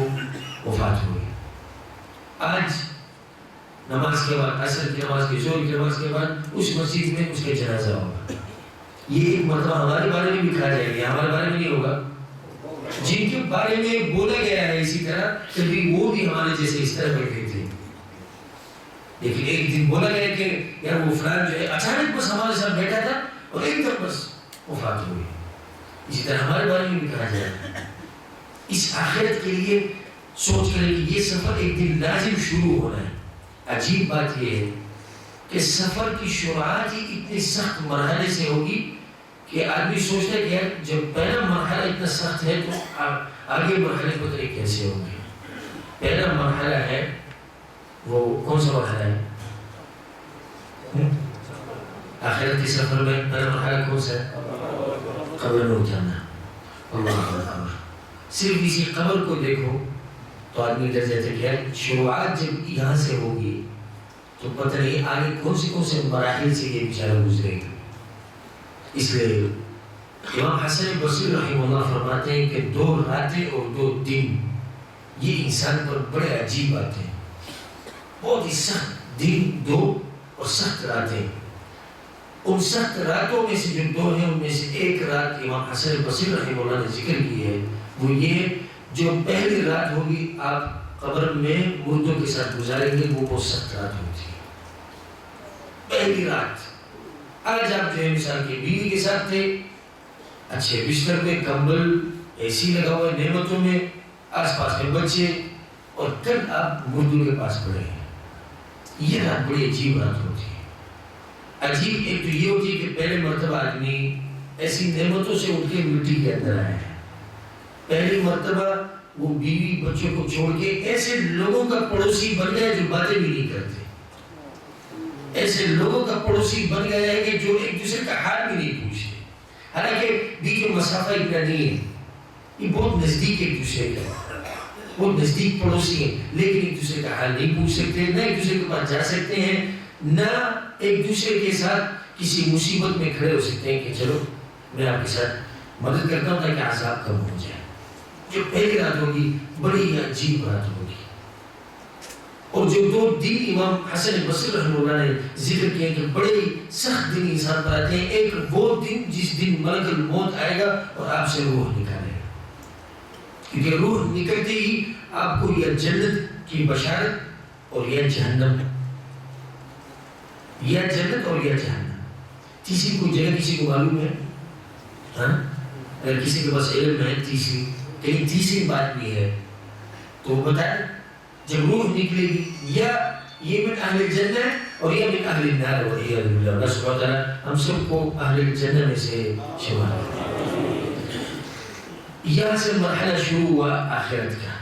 وفات ہوئی. آج نماز کے بعد، عصر کی نماز کے، ظہر کی نماز کے بعد اس مسجد میں اس کا جنازہ ہوگا. یہ ایک مرتبہ ہمارے بارے میں بھی کہا جائے گا، ہمارے بارے میں نہیں ہوگا. جن کے بارے میں بولا گیا ہے اسی طرح، کبھی وہ بھی ہمارے جیسے اس طرح بیٹھے تھے، لیکن ایک دن بولا گیا کہ یار وہ فلان جو ہے اچانک بس ہمارے ساتھ بیٹھا تھا اور ایک دم بس وفات ہوئی. اسی طرح ہمارے بارے میں بھی کہا جائے گا. اس آخرت کے لیے سوچ کریں کہ یہ سفر ایک دن لازم شروع ہونا ہے. عجیب بات یہ ہے کہ سفر کی شروعات ہی اتنے سخت مرحلے سے ہوگی کہ آدمی سوچتا ہے کہ یار جب پہلا مرحلہ اتنا سخت ہے تو آگے مرحلے پتہ نہیں کیسے ہوں گے. پہلا مرحلہ ہے وہ کون سا مرحلہ ہے؟ آخرت کے سفر میں پہلا مرحلہ کون سا ہے؟ قبر میں اترنا. اللہ اکبر. صرف اسی قبر کو دیکھو تو آدمی ڈر جاتا ہے کہ یار شروعات جب یہاں سے ہوگی تو پتہ نہیں آگے کون سے مراحل سے یہ بیچارہ گزرے گا. اس لیے امام حسن بصری رحمہ اللہ فرماتے ہیں کہ 2 راتیں اور 2 دن یہ انسان پر بڑے عجیب باتیں ہیں. بہت ہی سخت دن 2 اور سخت راتیں. ان سخت راتوں میں سے جو 2 ہیں ان میں سے ایک رات امام حسن بصری رحمہ اللہ نے ذکر کی ہے، وہ یہ جو پہلی رات ہوگی آپ قبر میں مردوں کے ساتھ گزاریں گے، وہ بہت سخت رات ہوتی ہے. پہلی رات آج آپ جو ہے مثال کی بیوی کے ساتھ تھے، اچھے بستر میں، کمبل، اے سی لگا ہوا ہے، نعمتوں میں، آس پاس میں بچے، اور کل آپ مردوں کے پاس پڑے ہیں. یہ رات بڑی عجیب رات ہوتی ہے. عجیب ایک تو یہ ہوتی ہے کہ پہلے مرتبہ آدمی ایسی نعمتوں سے اٹھ کے مٹی کے اندر آیا ہے. پہلی مرتبہ وہ بیوی بچوں کو چھوڑ کے ایسے لوگوں کا پڑوسی بن گیا جو باتیں بھی نہیں کرتے. ایسے لوگوں کا پڑوسی بن گیا ہے کہ جو ایک دوسرے کا حال بھی نہیں پوچھتے. حالانکہ بیچ میں مسافہ اتنا نہیں ہے، یہ بہت نزدیک ایک دوسرے کا، بہت نزدیک پڑوسی ہیں، لیکن ایک دوسرے کا حال نہیں پوچھ سکتے، نہ ایک دوسرے کے پاس جا سکتے ہیں، نہ ایک دوسرے کے ساتھ کسی مصیبت میں کھڑے ہو سکتے ہیں کہ چلو میں آپ کے ساتھ مدد کرتا ہوں تاکہ عذاب کم ہو جائے. جو پہلی رات ہوگی بڑی عجیب رات ہوگی. اور جو 2 دن امام حسن بصری رحمہ اللہ نے ذکر کیا کہ بڑے سخت دن انسان پر آتے ہیں. ایک وہ دن جس دن ملک الموت آئے گا اور آپ سے روح نکالے گا، کیونکہ روح نکلتے ہی آپ کو یا جنت کی بشارت اور یا جہنم، یا جنت اور یا جہنم. تیسری کوئی جگہ کسی کو معلوم ہے؟ ہاں اگر کسی کے پاس علم ہے تیسری، کہیں تیسری بات بھی ہے تو بتائیں. جب روح نکلے گی یا یہ من اہل الجنہ اور یا من اہل النار والعیاذ باللہ. اللہ سبحانہ وتعالی ہم سب کو اہل الجنہ میں سے شمار کرے. یہاں سے مرحلہ شروع ہوا آخرت کا.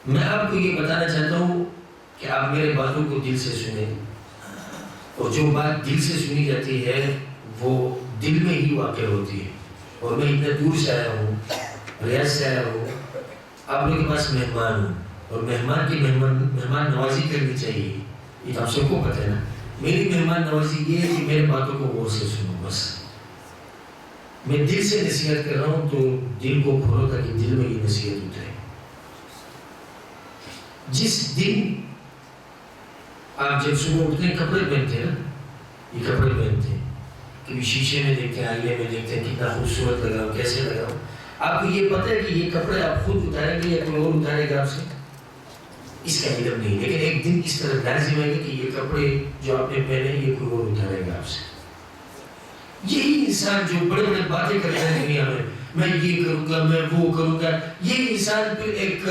میں آپ کو یہ بتانا چاہتا ہوں کہ آپ میرے باتوں کو دل سے سنیں، اور جو بات دل سے سنی جاتی ہے وہ دل میں ہی واقع ہوتی ہے. اور میں اتنا دور سے آیا ہوں، ریاض سے آیا ہوں، آپ لوگوں کے پاس مہمان ہوں، اور مہمان کی مہمان نوازی کرنی چاہیے. یہ تو آپ سب کو پتہ ہے نا. میری مہمان نوازی یہ ہے کہ میرے باتوں کو غور سے سنو. بس میں دل سے نصیحت کر رہا ہوں تو دل کو کھولو تاکہ دل میں یہ نصیحت اترے. جس دن آپ جب صبح اٹھتے ہیں کپڑے پہنتے ہیں نا، یہ کپڑے پہنتے ہیں، کبھی شیشے میں دیکھتے ہیں، آئینے میں دیکھتے ہیں کتنا خوبصورت لگ رہا ہوں، کیسے لگ رہا ہوں. آپ کو یہ پتہ ہے کہ یہ کپڑے آپ خود اتاریں گے یا کوئی اور اتارے گا آپ سے؟ اس کا علم نہیں. لیکن ایک دن اس طرح لازم ہے کہ یہ کپڑے جو آپ نے پہنے یہ کوئی اور اتارے گا آپ سے. یہی انسان جو بڑے بڑے باتیں کرتا ہے دنیا میں یہ کروں گا، میں وہ کروں گا، یہ انسان پھر ایک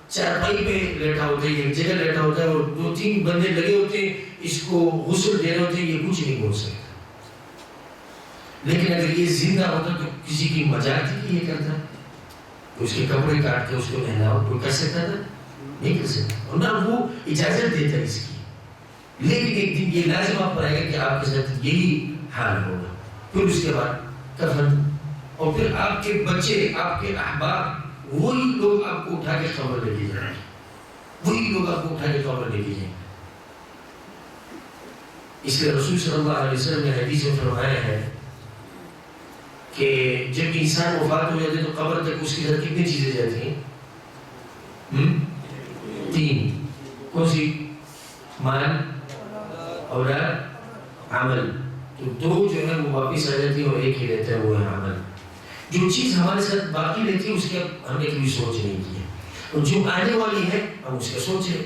چارپائی پہ لیٹا ہوتا ہے، ایک جگہ لیٹا ہوتا ہے، اور 2-3 بندے لگے ہوتے ہیں اس کو غسل دے رہے ہوتے ہیں، یہ کچھ نہیں بول سکتا. لیکن اگر یہ زندہ ہوتا تو کسی کی مجال تھی کہ یہ کرتا، اس کے کپڑے کاٹ کے اس کو نہلاؤ، کوئی کر سکتا تھا؟ نہیں کر سکتا، اور نہ وہ اجازت دیتا اس کی. لیکن ایک دن یہ لازم آپ پر آئے گا کہ آپ کے ساتھ یہی حال ہوگا. پھر اس کے بعد کفن، اور پھر آپ کے بچے، آپ کے احباب، وہی لوگ آپ کو اٹھا کے قبر لے کے جائیں گے. وہی لوگ آپ کو اٹھا کے قبر لے کے جائیں گے. اس لیے رسول صلی اللہ علیہ وسلم نے حدیث میں فرمایا ہے کہ جب انسان وفات ہو جاتے تو قبر تک اس کے ساتھ کتنی چیزیں جاتی ہیں؟ 3. کون سی؟ مال، اولاد، عمل. تو 2 جو ہے وہ واپس آ جاتی ہے اور ایک ہی رہتا ہے، وہ ہے عمل. جو چیز ہمارے ساتھ باقی رہتی ہے اس کی ہم نے کبھی سوچ نہیں کی ہے، اور جو آنے والی ہے ہم اس کا سوچ رہے.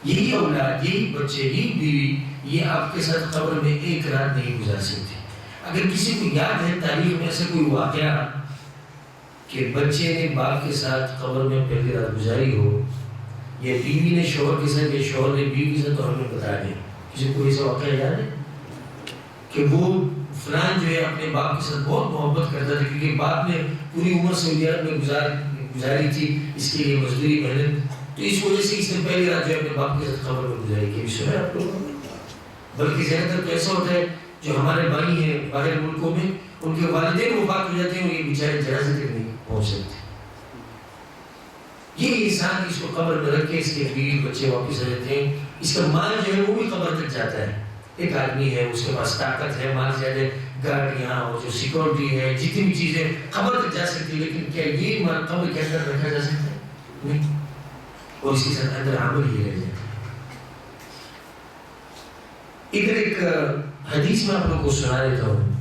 یہی اولاد، یہی بچے، یہی بیوی، یہ آپ کے ساتھ قبر میں ایک رات نہیں گزار سکتے. اگر کسی کو یاد ہے تاریخ میں ایسا کوئی واقعہ کہ بچے نے باپ کے ساتھ قبر میں پہلی رات گزاری ہو، یا بیوی نے شوہر کے ساتھ یا شوہر نے بیوی کے ساتھ، تو ہمیں بتا دیں. کسی کو ایسا واقعہ یاد ہے کہ وہ فلان جو ہے اپنے باپ کے ساتھ بہت محبت کرتا تھا، کیونکہ باپ نے پوری عمر سعودی عرب میں گزاری تھی، اس کے لیے مزدوری محنت، تو اس وجہ سے اس نے پہلی رات جو ہے اپنے باپ کے ساتھ قبر میں گزاری کی. سنا ہے آپ لوگوں نے؟ بلکہ زیادہ تر تو ایسا ہوتا ہے جو ہمارے بھائی ہیں باہر ملکوں میں، ان کے والدین وفات ہو جاتے ہیں اور یہ بیچارے جنازے تک نہیں پہنچ سکتے. یہ انسان اس کو قبر میں رکھ کے اس کے بیوی بچے واپس رہتے ہیں، اس کا مال جو ہے وہ بھی قبر تک جاتا ہے. ایک آدمی ہے، اس کے پاس طاقت ہے، مال زیادہ، گاڑیاں اور جو سیکورٹی ہے، جتنی بھی چیزیں قبر تک جا سکتی ہے، لیکن کیا یہ مال قبر کے اندر رکھا جا سکتا ہے؟ نہیں. اور اس کے ساتھ اندر عمل ہی رہ جاتا ہے. ادھر ایک حدیث میں آپ لوگ کو سنا دیتا ہوں.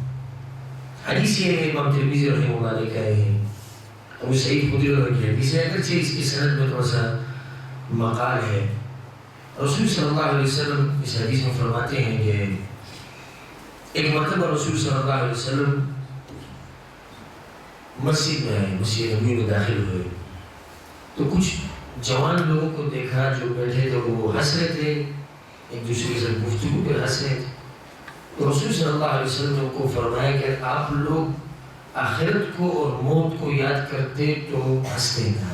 حدیث یہ ہے امام ترمذی رحمہ اللہ علیہ کا ہے، ابو سعید خدری رضی اللہ عنہ کی حدیث ہے. اگرچہ اس کی سند میں تھوڑا سا مقال ہے. رسول صلی اللہ علیہ وسلم اس حدیث میں فرماتے ہیں کہ ایک مرتبہ رسول صلی اللہ علیہ وسلم مسجد میں آئے، مسجد نبوی میں داخل ہوئے تو کچھ جوان لوگوں کو دیکھا جو بیٹھے تھے، وہ ہنس رہے تھے، ایک دوسرے کے ساتھ گفتگو پہ ہنس رہے تھے. تو رسول صلی اللہ علیہ وسلم نے کو فرمایا کہ آپ لوگ آخرت کو اور موت کو یاد کرتے تو ہنستے نا.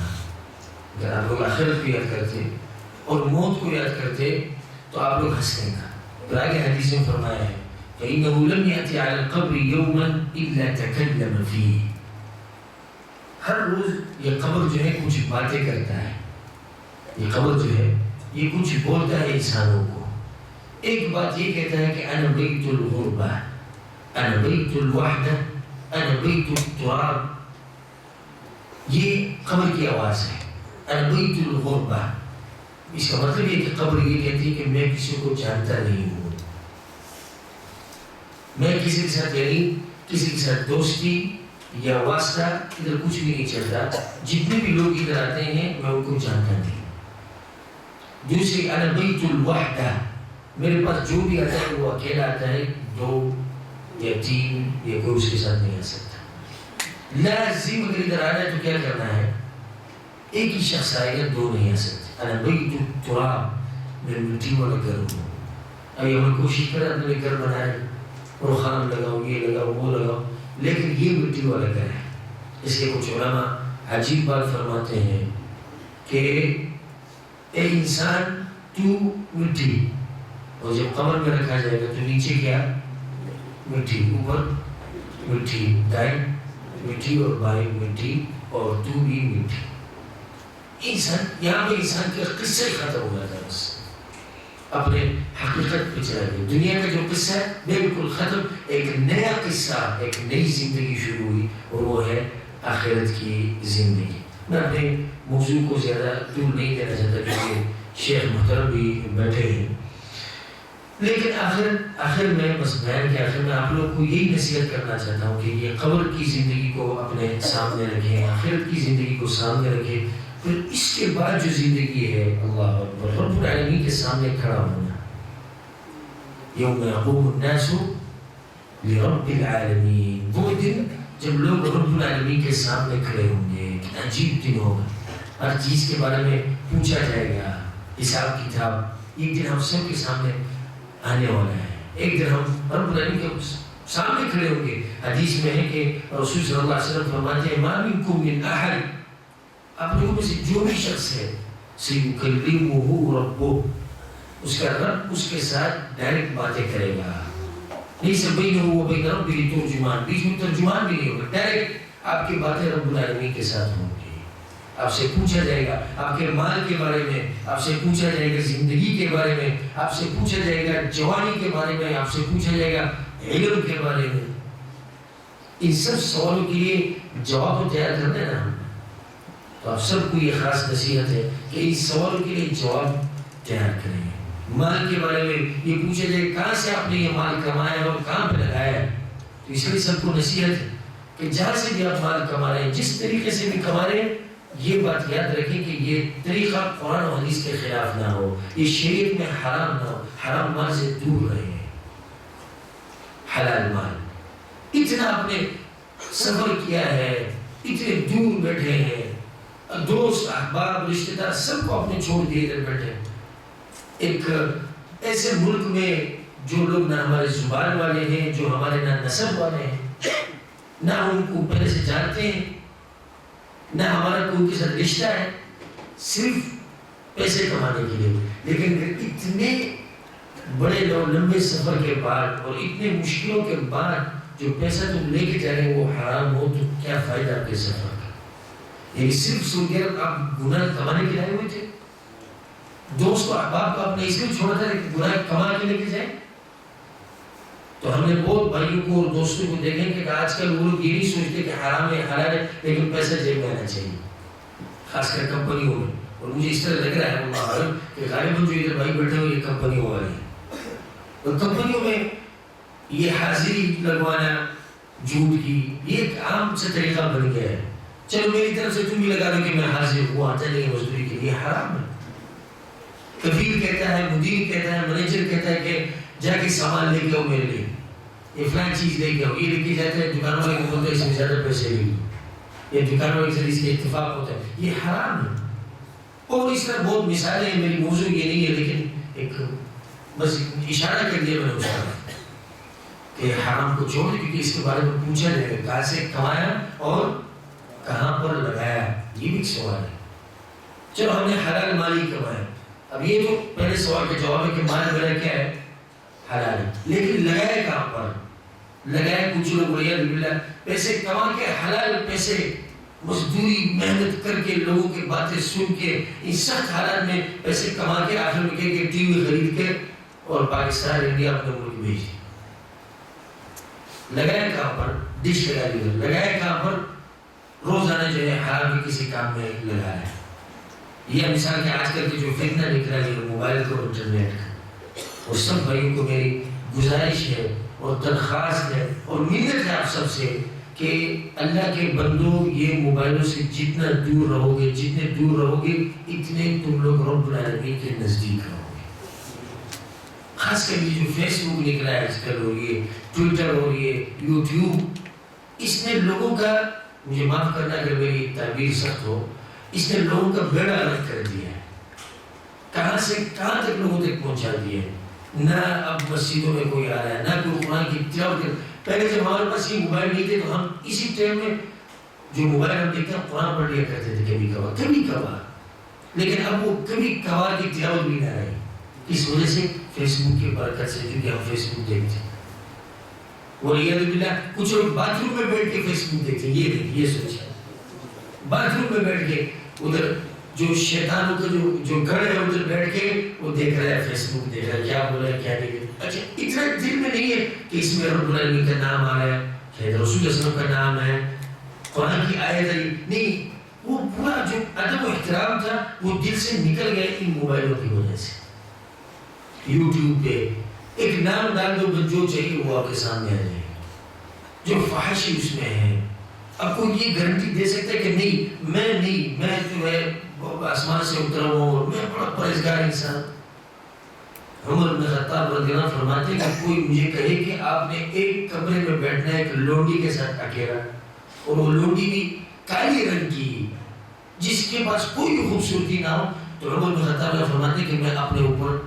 اگر آپ لوگ آخرت کو یاد کرتے اور موت کو یاد کرتے تو آپ لوگ ہنستے نا. پھر آگے حدیث میں فرمایا ہے فَإِنَّهُ لَمْ يَأْتِ عَلَى الْقَبْرِ يَوْمًا إِلَّا تَكَلَّمَ فِيهِ. ہر روز یہ قبر جو ہے کچھ باتیں کرتا ہے. یہ قبر جو ہے یہ کچھ بولتا ہے انسانوں کو. ایک بات یہ کہتا ہے کہ انا بیت الغربہ، انا بیت الوحدہ، انا بیت التراب. یہ قبر کی آواز ہے، انا بیت الغربہ. اس کا مطلب یہ کہ قبر یہ کہتی ہے کہ میں کسی کو جانتا نہیں ہوں، میں کسی کے ساتھ یعنی کسی کے ساتھ دوستی یا واسطہ ادھر کچھ بھی نہیں چلتا. جتنے بھی لوگ ادھر آتے ہیں میں ان کو جانتا نہیں. دوسری انا بیت الوحدہ، میرے پاس جو بھی آتا ہے وہ اکیلا آتا ہے، دو یا تین یا کوئی اس کے ساتھ نہیں آ سکتا. لازم اگر ادھر آنا ہے تو کیا کرنا ہے؟ ایک ہی شخص آئے گا، دو نہیں آ سکتے. انا بیت التراب، میں مٹی والا گھر ہوں. ابھی ہمیں کوشش کریں اپنے گھر بنائے، رخام لگاؤ، یہ لگاؤ، وہ لگاؤ، لیکن یہ مٹی والا گھر ہے. اس لیے کچھ علماء عجیب بات فرماتے ہیں کہ اے انسان تو مٹی، اور جب قبر میں رکھا جائے گا تو نیچے کیا؟ مٹی، اوپر مٹی، دائیں مٹی اور بائیں مٹی اور تو بھی مٹی. انسان یہاں پہ انسان کا قصہ ہی ختم ہو جاتا ہے، بس اپنے حقیقت پہ چلا گیا. دنیا کا جو قصہ ہے بالکل ختم. ایک نیا قصہ، ایک نئی زندگی شروع ہوئی اور وہ ہے آخرت کی زندگی. میں اپنے موضوع کو زیادہ دور نہیں دینا چاہتا کیونکہ شیخ محترم بھی بیٹھے ہیں، لیکن آخر میں بس بیان کے آخر میں آپ لوگ کو یہی نصیحت کرنا چاہتا ہوں کہ یہ قبر کی زندگی کو اپنے سامنے رکھیں، آخرت کی زندگی کو سامنے رکھیں. پھر اس کے بعد جو زندگی ہے اللہ اکبر، رب العالمین کے سامنے کھڑا ہونا. یوم یقوم الناس لرب العالمین، وہ دن جب لوگ رب العالمین کے سامنے کھڑے ہوں گے. کتنا عجیب دن ہوگا. ہر چیز کے بارے میں پوچھا جائے گا، حساب کتاب. ایک دن ہم سب کے سامنے آنے والا ہے. ایک دن ہم رب العالمین کے سامنے کھڑے ہوں گے. حدیث میں ہے کہ رسول صلی اللہ علیہ وسلم فرماتے ہیں ما منکم من احد، آپ لوگوں میں سے جو بھی شخص ہے سیکلمہ ربہ، اس کا رب اس کے ساتھ ڈائریکٹ باتیں کرے گا. لیس بینہ و بین ربہ ترجمان، بیچ میں ترجمان بھی نہیں ہوگا. ڈائریکٹ آپ کی باتیں رب العالمین کے ساتھ ہوں گی. آپ سے پوچھا جائے گا آپ کے مال کے بارے میں، آپ سے پوچھا جائے گا زندگی کے بارے میں، آپ سے پوچھا جائے گا جوانی کے بارے میں، آپ سے پوچھا جائے گا علم کے بارے میں. ان سب سوالوں کے لیے جواب تیار کرنا ہے نا. تو آپ سب کو یہ خاص نصیحت ہے کہ ان سوالوں کے لیے جواب تیار کریں. مال کے بارے میں یہ پوچھا جائے کہاں سے آپ نے یہ مال کمایا اور کہاں پہ لگایا ہے. تو اس لیے سب کو نصیحت ہے کہ جہاں سے بھی آپ مال کما رہے ہیں، جس طریقے سے بھی کما رہے ہیں، یہ بات یاد رکھیں کہ یہ طریقہ قرآن و حدیث کے خلاف نہ ہو، یہ شریعت میں حرام نہ ہو. حرام مال سے دور رہیں. حلال مال. اتنا آپ نے سفر کیا ہے، اتنے دور بیٹھے ہیں، دوست احباب رشتہ دار سب کو اپنے چھوڑ دیے ادھر بیٹھے ایک ایسے ملک میں جو لوگ نہ ہمارے زبان والے ہیں، جو ہمارے نہ نسب والے ہیں، نہ ان کو پہلے سے جانتے ہیں، نہ ہمارا کوئی ان کے ساتھ رشتہ ہے، صرف پیسے کمانے کے لیے. لیکن اتنے بڑے لمبے سفر کے بعد اور اتنے مشکلوں کے بعد جو پیسہ تم لے کے جا رہے ہیں وہ حرام ہو تو کیا فائدہ آپ کے سفر کا. یعنی صرف سعودی عرب آپ گناہ کمانے کے لائے ہوئے تھے؟ دوست کو احباب کو آپ نے اس لیے چھوڑا تھا کہ گناہ کما کے لے کے جائیں؟ تو ہم نے بہت بھائیوں کو اور دوستوں کو دیکھیں کہ آج کل وہ لوگ یہ نہیں سوچتے کہ حرام ہے حلال ہے، لیکن پیسہ جیب میں آنا چاہیے، خاص کر کمپنیوں میں. اور مجھے اس طرح لگ رہا ہے اللہ عالم کہ غالباً جو ادھر بھائی بیٹھے ہوئے یہ کمپنیوں والے ہیں. اور کمپنیوں میں یہ حاضری لگوانا جھوٹ کی یہ ایک عام سے طریقہ بن گیا ہے. چلو میری طرف سے تم بھی لگا دو کہ میں حاضر ہوں، آتا نہیں مزدوری کے لیے، حرام ہے. کفیل کہتا ہے، مدیر کہتا ہے، مینیجر کہتا ہے کہ جا کے سامان لے کے آؤ میرے لیے، یہ فلان چیز لے کے آؤ، یہ لے کے جاتا ہے. دکانوں والے کو بولتا ہے اس میں زیادہ پیسے لے لو، یہ دکانوں والے سے اس کے اتفاق ہوتا ہے، یہ حرام ہے. اور اس طرح بہت مثالیں ہیں. میری موضوع یہ نہیں ہے لیکن ایک بس اشارہ کر دیا میں نے اس کا کہ حرام کو چھوڑ، کیونکہ اس کے بارے میں پوچھا جائے گا کہاں سے کمایا اور کہاں پر لگایا، یہ بھی ایک سوال ہے. چلو ہم نے حلال مال ہی کمایا، اب یہ تو پہلے سوال کا جواب ہے کہ مال میرا کیا ہے، حلال ہے، لیکن لگایا کہاں پر؟ لگایا کچھ لوگ والعیاذ باللہ پیسے کما کے، حلال پیسے، مزدوری محنت کر کے، لوگوں کی باتیں سن کے، ان سخت حالات میں پیسے کما کے آخر میں کہ ٹی وی خرید کے اور پاکستان انڈیا اپنے ملک بھیج دیا. لگایا کہاں پر؟ ڈش لگا دی. لگایا کہاں پر؟ روزانہ جو ہے حرام کے کسی کام میں لگایا. یہ مثال کہ آج کل کے جو فتنہ نکلا ہے موبائل کو انٹرنیٹ کا، اور سب بھائیوں کو میری گزارش ہے اور درخواست ہے اور منت ہے آپ سب سے کہ اللہ کے بندوں یہ موبائلوں سے جتنا دور رہو گے، جتنے دور رہو گے اتنے تم لوگ رب العالمین کے نزدیک رہو گے. خاص کر یہ جو فیس بک نکلا ہے آج کل، اور یہ ٹویٹر اور یہ یوٹیوب، اس نے لوگوں کا، مجھے معاف کرنا اگر میری تعبیر سخت ہو، اس نے لوگوں کا بیڑا غرق کر دیا ہے. کہاں سے کہاں تک لوگوں تک پہنچا دیا ہے. نہ اب مسجدوں میں کوئی آ رہا ہے، نہ کوئی قرآن کی تلاوت کر. پہلے جب ہمارے پاس یہ موبائل نہیں تھے تو ہم اسی ٹائم میں جو موبائل ہم دیکھتے ہیں قرآن پڑھ لیا کرتے تھے کبھی کبھار. لیکن اب وہ کبھی کبھار کی تلاوت بھی نہ رہی. اس وجہ سے فیس بک کی برکت سے، کیونکہ ہم فیس بک دیکھتے ہیں. والعیاذ باللہ کچھ لوگ باتھ روم میں بیٹھ کے فیس بک دیکھتے ہیں. یہ سوچا باتھ روم میں بیٹھ کے ادھر جو شیطانوں کا جو گھر ہے ادھر بیٹھ کے وہ دیکھ رہا ہے، فیس بک دیکھ رہا ہے، کیا بولا ہے کیا نہیں. اچھا اتنا دل میں نہیں ہے کہ اس میں رب العالمین کا نام آ رہا ہے، شاید رسول اللہ صلی اللہ علیہ وسلم کا نام ہے، قرآن کی آیت ہے، نہیں. وہ پورا جو ادب و احترام تھا وہ دل سے نکل گیا ان موبائلوں کی وجہ سے. یوٹیوب پہ ایک نام ڈال دو، جو چاہیے وہ آپ کے سامنے آ جائے گا. جو فحاشی اس میں ہے، اب کوئی یہ گارنٹی دے سکتا ہے کہ نہیں میں جو ہے آسمان سے اترا ہوں اور میں بڑا پرہیزگار انسان. عمر بن خطاب رضی اللہ عنہ فرماتے ہیں کہ کوئی مجھے کہے کہ آپ نے ایک کمرے میں بیٹھنا ہے ایک لونڈی کے ساتھ اکیلا، اور وہ لونڈی بھی کالی رنگ کی جس کے پاس کوئی خوبصورتی نہ ہو، تو عمر بن خطاب فرماتے ہیں کہ میں اپنے اوپر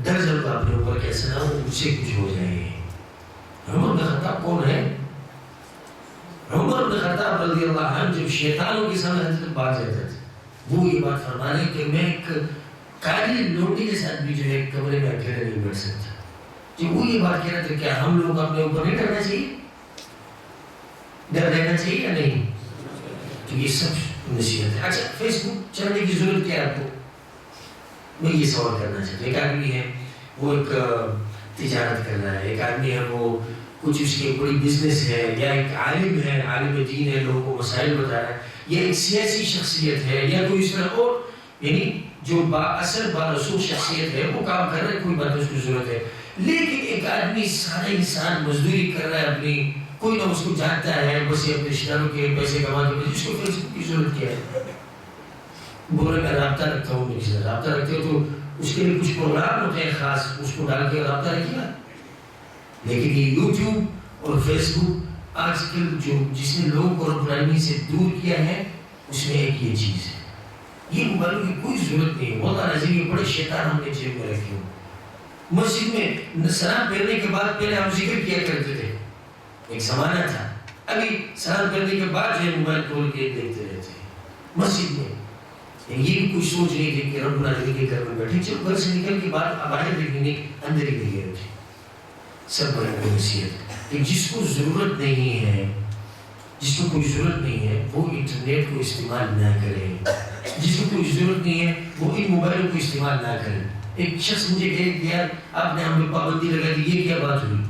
ڈر جاؤں اپنے اوپر کیسے نہ ہو مجھ سے کچھ ہو جائے. عمر بن خطاب کون ہے؟ عمر بن خطاب رضی اللہ عنہ جب شیطانوں کے سامنے حضرت بات جاتا تھا، وہ یہ بات فرما رہے کہ میں ایک کالی لونڈی کے ساتھ بھی جو ہے کمرے میں اکیلے نہیں بیٹھ سکتا. جب وہ یہ بات کہہ رہے تھے کیا ہم لوگ اپنے اوپر نہیں ڈرنا چاہیے؟ ڈر رہنا چاہیے یا نہیں؟ تو یہ سب نصیحت ہے. اچھا فیس بک چلانے کی ضرورت کیا ہے آپ کو؟ میں یہ سوال کرنا چاہتا ہوں. ایک آدمی ہے وہ ایک تجارت کر رہا ہے، ایک آدمی ہے وہ کچھ اس کی بڑی بزنس ہے، یا ایک عالم ہے، عالم دین ہے، لوگوں کو مسائل بتا رہا ہے، یا ایک سیاسی شخصیت ہے، یا کوئی اس طرح اور یعنی جو با اثر با رسوخ شخصیت ہے، وہ کام کر رہا ہے، کوئی بات اس کی ضرورت ہے. لیکن ایک آدمی سارا انسان مزدوری کر رہا ہے اپنی، کوئی نہ اس کو جانتا ہے، بس یہ اپنے رشتہ داروں کے پیسے کما کے اس کو فیس بک کی ضرورت کیا ہے؟ بولے میں رابطہ رکھتا ہوں، میرے سے رابطہ رکھتے ہو تو اس کے لیے کچھ پروگرام ہوتے ہیں خاص، اس کو ڈال کے رابطہ رکھیے. لیکن یہ یوٹیوب اور فیس بک آج کل جو جس نے لوگوں کو رب العالمین سے دور کیا ہے، اس میں ایک یہ چیز ہے. یہ موبائلوں کی کوئی ضرورت نہیں ہے. واللہ عظیم یہ بڑے شیطان ہم نے جیب میں رکھے ہو. مسجد میں سلام پھیرنے کے بعد پہلے ہم ذکر کیا کرتے تھے، ایک زمانہ تھا. ابھی سلام پھیرنے کے بعد جو ہے موبائل کھول کے دیکھتے رہتے ہیں مسجد میں. یہ بھی کوئی سوچ نہیں تھی کہ رب العالمین کے گھر میں بیٹھے، جب گھر سے نکل کے بعد باہر دیکھنے اندر ہی نہیں گئے. سب بڑے نصیحت کہ جس کو ضرورت نہیں ہے جس کو کوئی ضرورت نہیں ہے وہ انٹرنیٹ کو استعمال نہ کرے، جس کو کوئی ضرورت نہیں ہے وہ ان موبائلوں کو استعمال نہ کرے۔ ایک شخص مجھے کہے کہ یار آپ نے ہم پہ پابندی لگا دی، یہ کیا بات ہوئی؟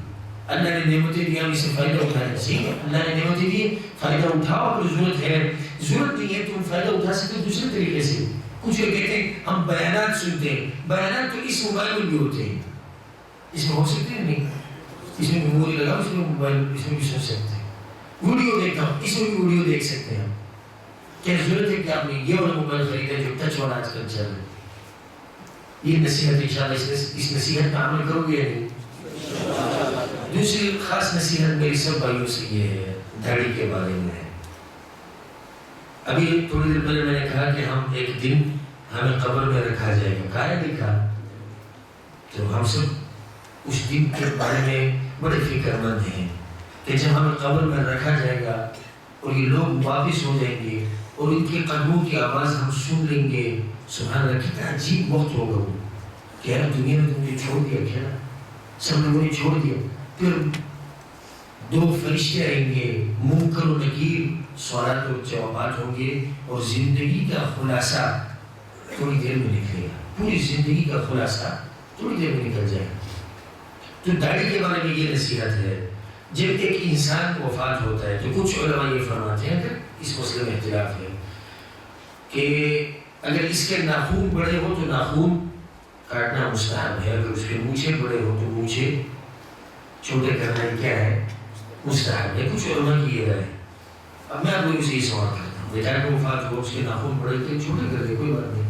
اللہ نے نعمتیں دی، ہم اس سے فائدہ اٹھانا چاہیے۔ اللہ نے نعمتیں دی، فائدہ اٹھاؤ۔ اگر ضرورت ہے، ضرورت نہیں ہے تم فائدہ اٹھا سکتے ہو دوسرے طریقے سے۔ کچھ لوگ کہتے ہیں ہم بیانات سنتے ہیں، بیانات تو اس موبائل میں بھی ہوتے ہیں، اس میں ہو سکتے ہیں نہیں، اس میں میموری لگاؤ، اس میں موبائل، اس میں بھی سن سکتے ہیں۔ ویڈیو دیکھتا ہوں، اس میں بھی ویڈیو دیکھ سکتے ہیں۔ کیا ضرورت ہے کہ آپ نے یہ والا موبائل خریدا جو ٹچ والا آج کل چل رہا ہے؟ یہ نصیحت انشاءاللہ اس نصیحت پہ عمل کرو گے یا نہیں؟ دوسری خاص نصیحت میری سب بھائیوں سے یہ ہے، داڑھی کے بارے میں ہے۔ ابھی تھوڑی دیر پہلے میں نے کہا کہ ہم ایک دن ہمیں قبر میں رکھا جائے گا، کہا ہے لکھا؟ تو ہم سب اس دن کے بارے میں بڑے فکر مند ہیں کہ جب ہمیں قبر میں رکھا جائے گا اور یہ لوگ واپس ہو جائیں گے اور ان کے قدموں کی آواز ہم سن لیں گے، سبحان اللہ کتنا عجیب وقت ہوگا وہ کہ یار دنیا میں تم نے چھوڑ دیا کیا، سب لوگوں نے چھوڑ دیا۔ پھر دو فرشتے آئیں گے، منکر و نکیر، سوالات و جوابات ہوں گے اور زندگی کا خلاصہ تھوڑی دیر میں نکلے گا، پوری زندگی کا خلاصہ تھوڑی دیر میں نکل جائے گا۔ تو داڑھی کے بارے میں یہ نصیحت ہے، جب ایک انسان کو وفات ہوتا ہے تو کچھ علماء یہ فرماتے ہیں کہ اس مسئلے میں اختلاف ہے کہ اگر اس کے ناخون بڑے ہو تو ناخون کاٹنا مستحب ہے، اگر اس کے مونچھے بڑے ہو تو مونچھے چھوٹے کرنا کیا ہے، مستحب ہے۔ کچھ علماء کی یہ رائے ہے۔ اب میں آپ لوگوں سے یہ سوال کرتا ہوں، بیٹا کو وفات ہو، اس کے ناخون بڑے تھے چھوٹے کر دے، کوئی بات نہیں۔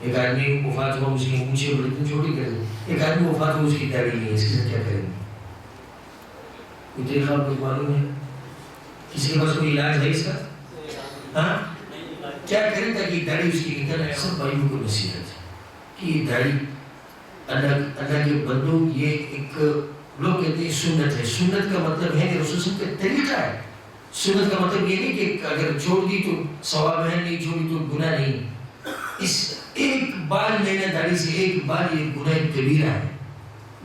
ایک آدمی وفات ہوا، اس کے مونچھے بڑے تھے چھوٹے کر دے۔ ایک آدمی وفات ہو، اس کی داڑھی نہیں ہے، اس کے ساتھ کیا کریں گے؟ کوئی طریقہ آپ کو معلوم ہے؟ کسی کے پاس کوئی علاج ہے اس کا؟ ہاں کیا کریں تاکہ داڑھی اس کی نکل آئے؟ سب بھائیوں کو نصیحت ہے کہ یہ داڑھی اللہ کے بندوں، یہ ایک لوگ کہتے ہیں سنت ہے۔ سنت کا مطلب ہے کہ رسول صلی اللہ علیہ وسلم کا طریقہ ہے۔ سنت کا مطلب یہ نہیں کہ اگر چھوڑ دی تو ثواب ہے، نہیں چھوڑی تو گناہ نہیں۔ اس ایک بال لینا داڑھی سے، ایک بال، یہ گناہ کبیرہ ہے،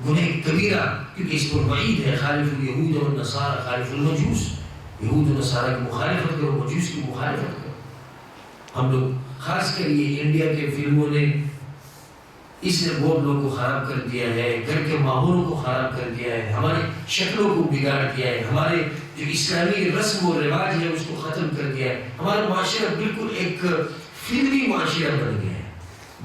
گناہ کبیرہ، کیونکہ اس پر وعید ہے، خالف الیہود والنصارى، خالف المجوس، یہود و نصارہ کی مخالفت کرو، مجوس کی مخالفت کرو۔ ہم لوگ خاص کر یہ انڈیا کے فلموں نے اس نے بہت لوگوں کو خراب کر دیا ہے، گھر کے ماحولوں کو خراب کر دیا ہے، ہماری شکلوں کو بگاڑ دیا ہے، ہمارے جو اسلامی رسم و رواج ہے اس کو ختم کر دیا ہے۔ ہمارا معاشرہ بالکل ایک فلمی معاشرہ بن گیا ہے،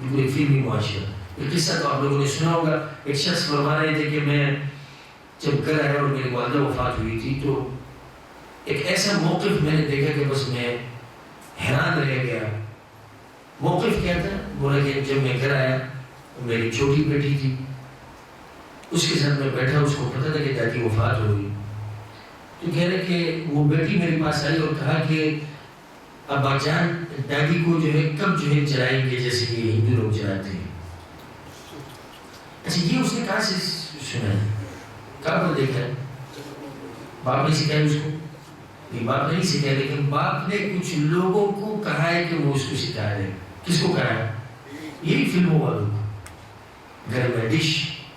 بالکل ایک فلمی معاشرہ۔ یہ قصہ تو آپ لوگوں نے سنا ہوگا، ایک شخص فرما رہے تھے کہ میں جب گھر آیا اور میری والدہ وفات ہوئی تھی تو ایک ایسا موقف میں نے دیکھا کہ بس میں حیران رہ گیا۔ موقف کیا تھا؟ بولا کہ جب میں گھر آیا میری چھوٹی بیٹی تھی، اس کے ساتھ میں بیٹھا، اس کو پتا تھا کہ دادی وفات ہو گئی، تو کہہ رہے کہ وہ بیٹی میرے پاس آئی اور کہا کہ ابا جان دادی کو جو ہے کب جو ہے جلائیں گے جیسے کہ ہندو لوگ جلاتے ہیں۔ اچھا یہ اس نے کہاں سے سنا ہے، کہاں پر دیکھا ہے؟ باپ نے سکھایا اس کو؟ نہیں، باپ نہیں سکھایا، لیکن باپ نے کچھ لوگوں کو کہا ہے کہ وہ اس کو سکھا رہے ہیں۔ کس کو کہا ہے؟ یہی فلموں والوں کو۔ گھر میں ڈش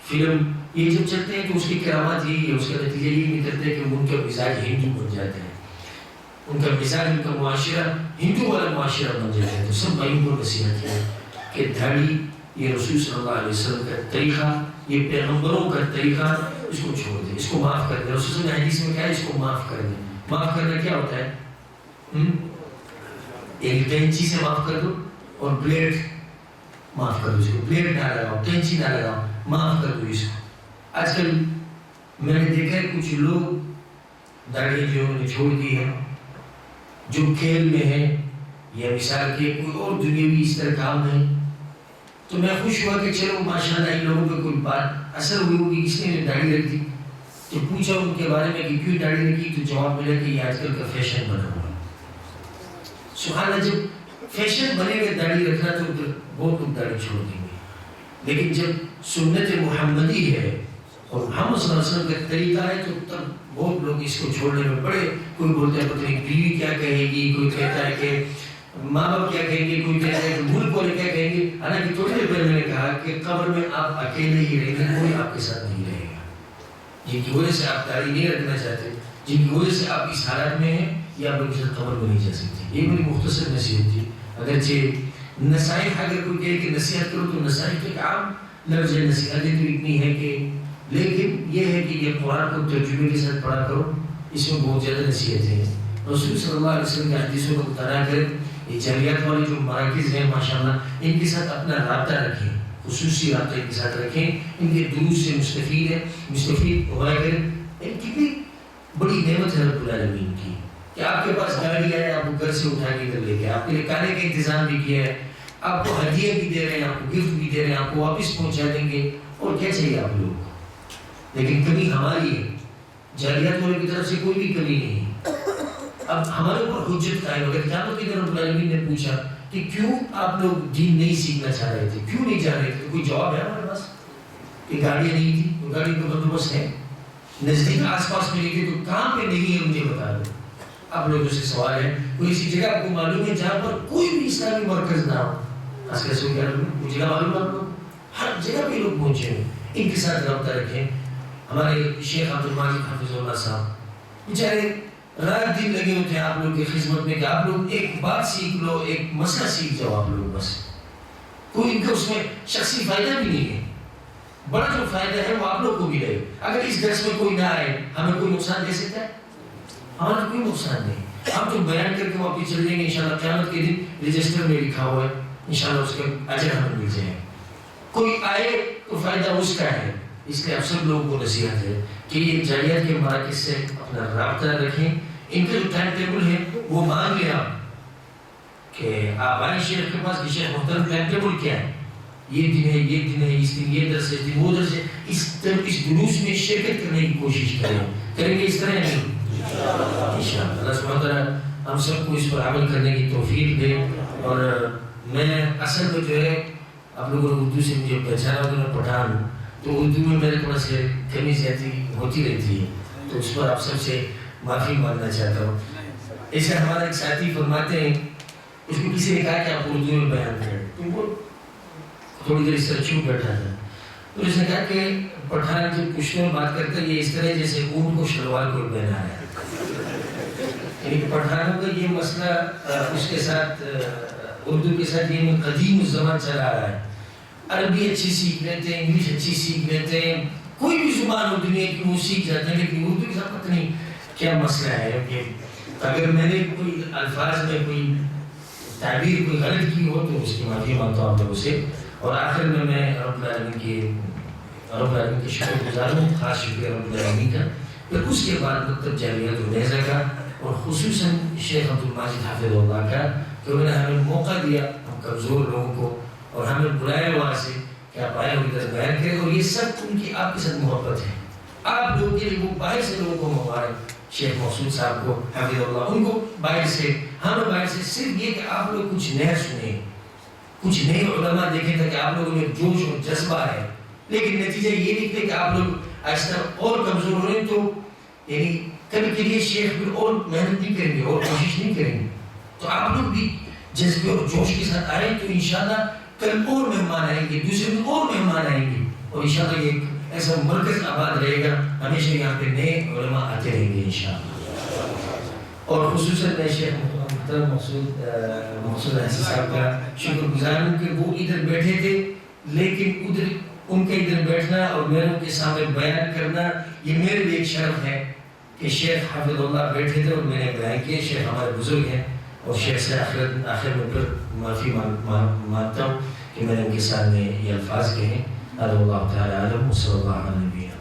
فلم یہ جب چلتے ہیں تو اس کی کرامات یہی ہے، اس کا نتیجہ یہی نکلتا ہے کہ ان کا مزاج ہندو بن جاتا ہے، ان کا مزاج، ان کا معاشرہ ہندو والا معاشرہ بن جاتا ہے۔ تو سب بھائیوں کو نصیحت ہے کہ داڑھی یہ رسول صلی اللہ علیہ وسلم کا طریقہ، یہ پیغمبروں کا طریقہ، اس کو چھوڑ دیں، اس کو معاف کر دیں۔ رسول صلی اللہ علیہ وسلم نے حدیث میں کہا ہے اس کو معاف کر دیں۔ معاف کرنا کیا ہوتا ہے؟ ایک کینچی سے معاف کر دو اور بلیڈ معاف کر دو، اس کو بلیڈ نہ لگاؤ، کینچی نہ لگاؤ، معاف کر دو اس کو۔ آج کل میں نے دیکھا ہے کچھ لوگ داڑھی جو انہوں نے چھوڑ دی ہے، جو کھیل میں ہے یا مثال کے کوئی اور دنیاوی اس طرح کام ہے، تو میں خوش ہوا کہ چلو ماشاءاللہ ان لوگوں پہ کوئی بات اثر ہوئی ہوگی، اس نے داڑھی رکھ دی۔ تو پوچھا ان کے بارے میں کہ کیوں داڑھی رکھی، تو جواب ملا کہ یہ آج کل کا فیشن بنا ہوا ہے۔ سبحان اللہ، جب فیشن بنے گا داڑھی رکھنا تو بہت لوگ داڑھی چھوڑ دیں گے، لیکن جب سنت محمدی ہے اور محمد صلی اللہ علیہ وسلم کا طریقہ ہے تو تب بہت لوگ اس کو چھوڑنے میں بڑے، کوئی بولتا ہے پتہ نہیں بیوی کیا کہے گی، کوئی کہتا ہے کہ ماں باپ کیا کہیں گے، کوئی کہتا ہے کہ ملک والے کیا کہیں گے۔ حالانکہ تھوڑی دیر پہلے میں نے کہا کہ قبر میں آپ اکیلے ہی رہیں گے، کوئی آپ کے ساتھ نہیں رہے گا۔ جن کی وجہ سے آپ داڑھی نہیں رکھنا چاہتے، جن کی وجہ سے آپ اس حالت میں ہیں، یہ آپ لوگوں کے ساتھ قبر کو نہیں جا سکتی. یہ بڑی مختصر نصیحت تھی. اگرچہ نصائح اگر کوئی کہے کہ نصیحت کرو تو نصائح تو ایک عام لفظ ہے, نصیحتیں تو اتنی ہے کہ, لیکن یہ ہے کہ یہ قرآن کو ترجمے کے ساتھ پڑھا کرو, اس میں بہت زیادہ نصیحتیں ہیں. رسول صلی اللہ علیہ وسلم کے حدیثوں کو مطالعہ کریں. یہ جالیات والے جو مراکز ہیں ماشاءاللہ, ان کے ساتھ اپنا رابطہ رکھیں, خصوصی رابطہ ان کے ساتھ رکھیں, ان کے دروس سے مستفید ہوا کریں. کتنی بڑی نعمت ہے رب العالمین کی کہ آپ کے پاس گاڑی ہے, آپ کو گھر سے اٹھا کے ادھر لے کے, آپ کے لیے کھانے کا انتظام بھی کیا ہے, آپ کو ہدیہ بھی دے رہے ہیں, آپ کو گفٹ بھی دے رہے ہیں, آپ کو واپس پہنچا دیں گے, اور کیا چاہیے آپ لوگوں کو. لیکن کمی ہماری ہے, جالیات والے کی طرف سے کوئی بھی کمی نہیں. اب ہمارے اوپر حجت قائم ہو گئی. قیامت کے دن رب العالمین نے پوچھا کہ کیوں آپ لوگ دین نہیں سیکھنا چاہ رہے تھے, کیوں نہیں جا رہے تھے؟ کوئی جواب ہے ہمارے پاس؟ کہ گاڑیاں نہیں تھی, تو گاڑی کا بندوبست ہے نزدیک آس پاس میں, لیکن تو کہاں پہ نہیں ہے مجھے بتا دو. آپ لوگوں سے سوال ہے, کوئی ایسی جگہ آپ کو معلوم ہے جہاں پر کوئی بھی اسلامی مرکز نہ ہو؟ کوئی جگہ معلوم آپ کو؟ ہر جگہ پہ لوگ پہنچے ہیں. ان کے ساتھ رابطہ رکھیں. ہمارے شیخ عبد الماجد حافظ اللہ صاحب بیچارے رات دن لگے ہوتے ہیں آپ لوگ کی خدمت میں کہ آپ لوگ ایک بات سیکھ لو, ایک مسئلہ سیکھ جاؤ آپ لوگ بس. کوئی ان کا اس میں شخصی فائدہ بھی نہیں ہے, بڑا جو فائدہ ہے وہ آپ لوگ کو بھی رہے. اگر اس درس میں کوئی نہ آئے, ہمیں کوئی نقصان دے سکتا ہے؟ ہمارا کوئی نقصان نہیں. ہم تو بیان کر کے واپس چل جائیں گے انشاءاللہ. قیامت کے دن رجسٹر میں لکھا ہوا ہے, انشاءاللہ اس کا اجر ہمیں مل جائے. کوئی آئے تو فائدہ اس کا ہے. اس لیے آپ سب لوگوں کو نصیحت ہے کہ یہ جالیات کے مراکز سے اپنا رابطہ رکھیں. ان کا جو ٹائم ٹیبل ہے وہ مان لیں آپ کہ آپ آئیں شیخ کے پاس کہ شیخ محترم ٹائم ٹیبل کیا ہے, یہ دن ہے, یہ دن ہے, اس دن یہ درس ہے, وہ درس ہے. اس دروس میں شرکت کرنے کی کوشش کریں گے اس طرح نہیں انشاءاللہ. اللہ سبحانہ وتعالیٰ ہم سب کو اس پر عمل کرنے کی توفیق دے. اور میں اصل میں جو ہے آپ لوگوں نے اردو سے مجھے پہچانا ہوگا, میں پٹھان ہوں, تو اردو میں میرے تھوڑا سے کمی زیادتی ہوتی رہتی ہے, تو اس پر آپ سب سے معافی مانگنا چاہتا ہوں. ایسے ہمارا ایک ساتھی فرماتے ہیں, اس کو کسی نے کہا کہ آپ اردو میں بیان کریں, تو وہ تھوڑی دیر اس طرح چپ بیٹھا تھا. تو اس نے کہا کہ پٹھان جب پشتوں میں بات کرتا ہے یہ اس طرح جیسے اونٹ کو شلوار کو پہنا ہے. یعنی پٹھانوں کا یہ مسئلہ اس کے ساتھ اردو کے ساتھ یہ قدیم زبان چلا آ رہا ہے. عربی اچھی سیکھ لیتے ہیں, انگلش اچھی سیکھ لیتے ہیں, کوئی بھی زبان ہو دنیا کی وہ سیکھ جاتے ہیں, لیکن اردو کے ساتھ پتہ نہیں کیا مسئلہ ہے. کہ اگر میں نے کوئی الفاظ میں کوئی تعبیر کوئی غلط کی ہو تو اس کی معافی مانگتا ہوں آپ لوگوں سے. اور آخر میں رب العالمین کے شکر گزار ہوں, خاص شکریہ رب العالمین کا. پھر اس کے بعد مکتب جالیات النہضہ کا, اور خصوصاً شیخ عبد الماجد حافظ اللہ کا, کہ انہوں نے ہمیں موقع دیا, ہم کمزور لوگوں کو, اور ہمیں بلایا وہاں سے کہ آپ آئے اور ادھر بیان کریں. اور یہ سب ان کی آپ کے ساتھ محبت ہے. آپ لوگوں کے لیے وہ باہر سے لوگوں کو مبارک, شیخ محسود صاحب کو حافظ اللہ, ان کو باہر سے, ہمیں باہر سے صرف یہ کہ آپ لوگ کچھ نیا سنیں, کچھ نئے علماء دیکھیں تھا کہ آپ لوگوں میں جوش اور جذبہ ہے. لیکن نتیجہ یہ نکلے کہ آپ لوگ آہستہ اور کمزور ہو رہے ہیں, تو یعنی کبھی کے لیے شیخ بھی اور محنت نہیں کریں گے اور کوشش نہیں کریں گے. تو آپ لوگ بھی جذبے اور جوش کے ساتھ آئیں تو انشاءاللہ کل اور مہمان آئیں گے, دوسرے دن اور مہمان آئیں گے, اور انشاءاللہ یہ ایسا مرکز آباد رہے گا. ہمیشہ یہاں پہ نئے علماء آتے رہیں گے انشاءاللہ. اور خصوصاً میں شیخ محترم محسود حسین صاحب کا شکر گزار ہوں کہ وہ ادھر بیٹھے تھے, لیکن ادھر ان کے ادھر بیٹھنا اور میروں کے سامنے بیان کرنا یہ میرے لیے ایک شرف ہے کہ شیخ حافظ اللہ بیٹھے تھے اور میں نے بیان کیا. شیخ ہمارے بزرگ ہیں, اور شیخ سے آخر میں پھر معافی مانگتا ہوں کہ میں نے ان کے سامنے یہ الفاظ کہے. اللہ تعالیٰ عالم صلی اللہ علیہ وسلم.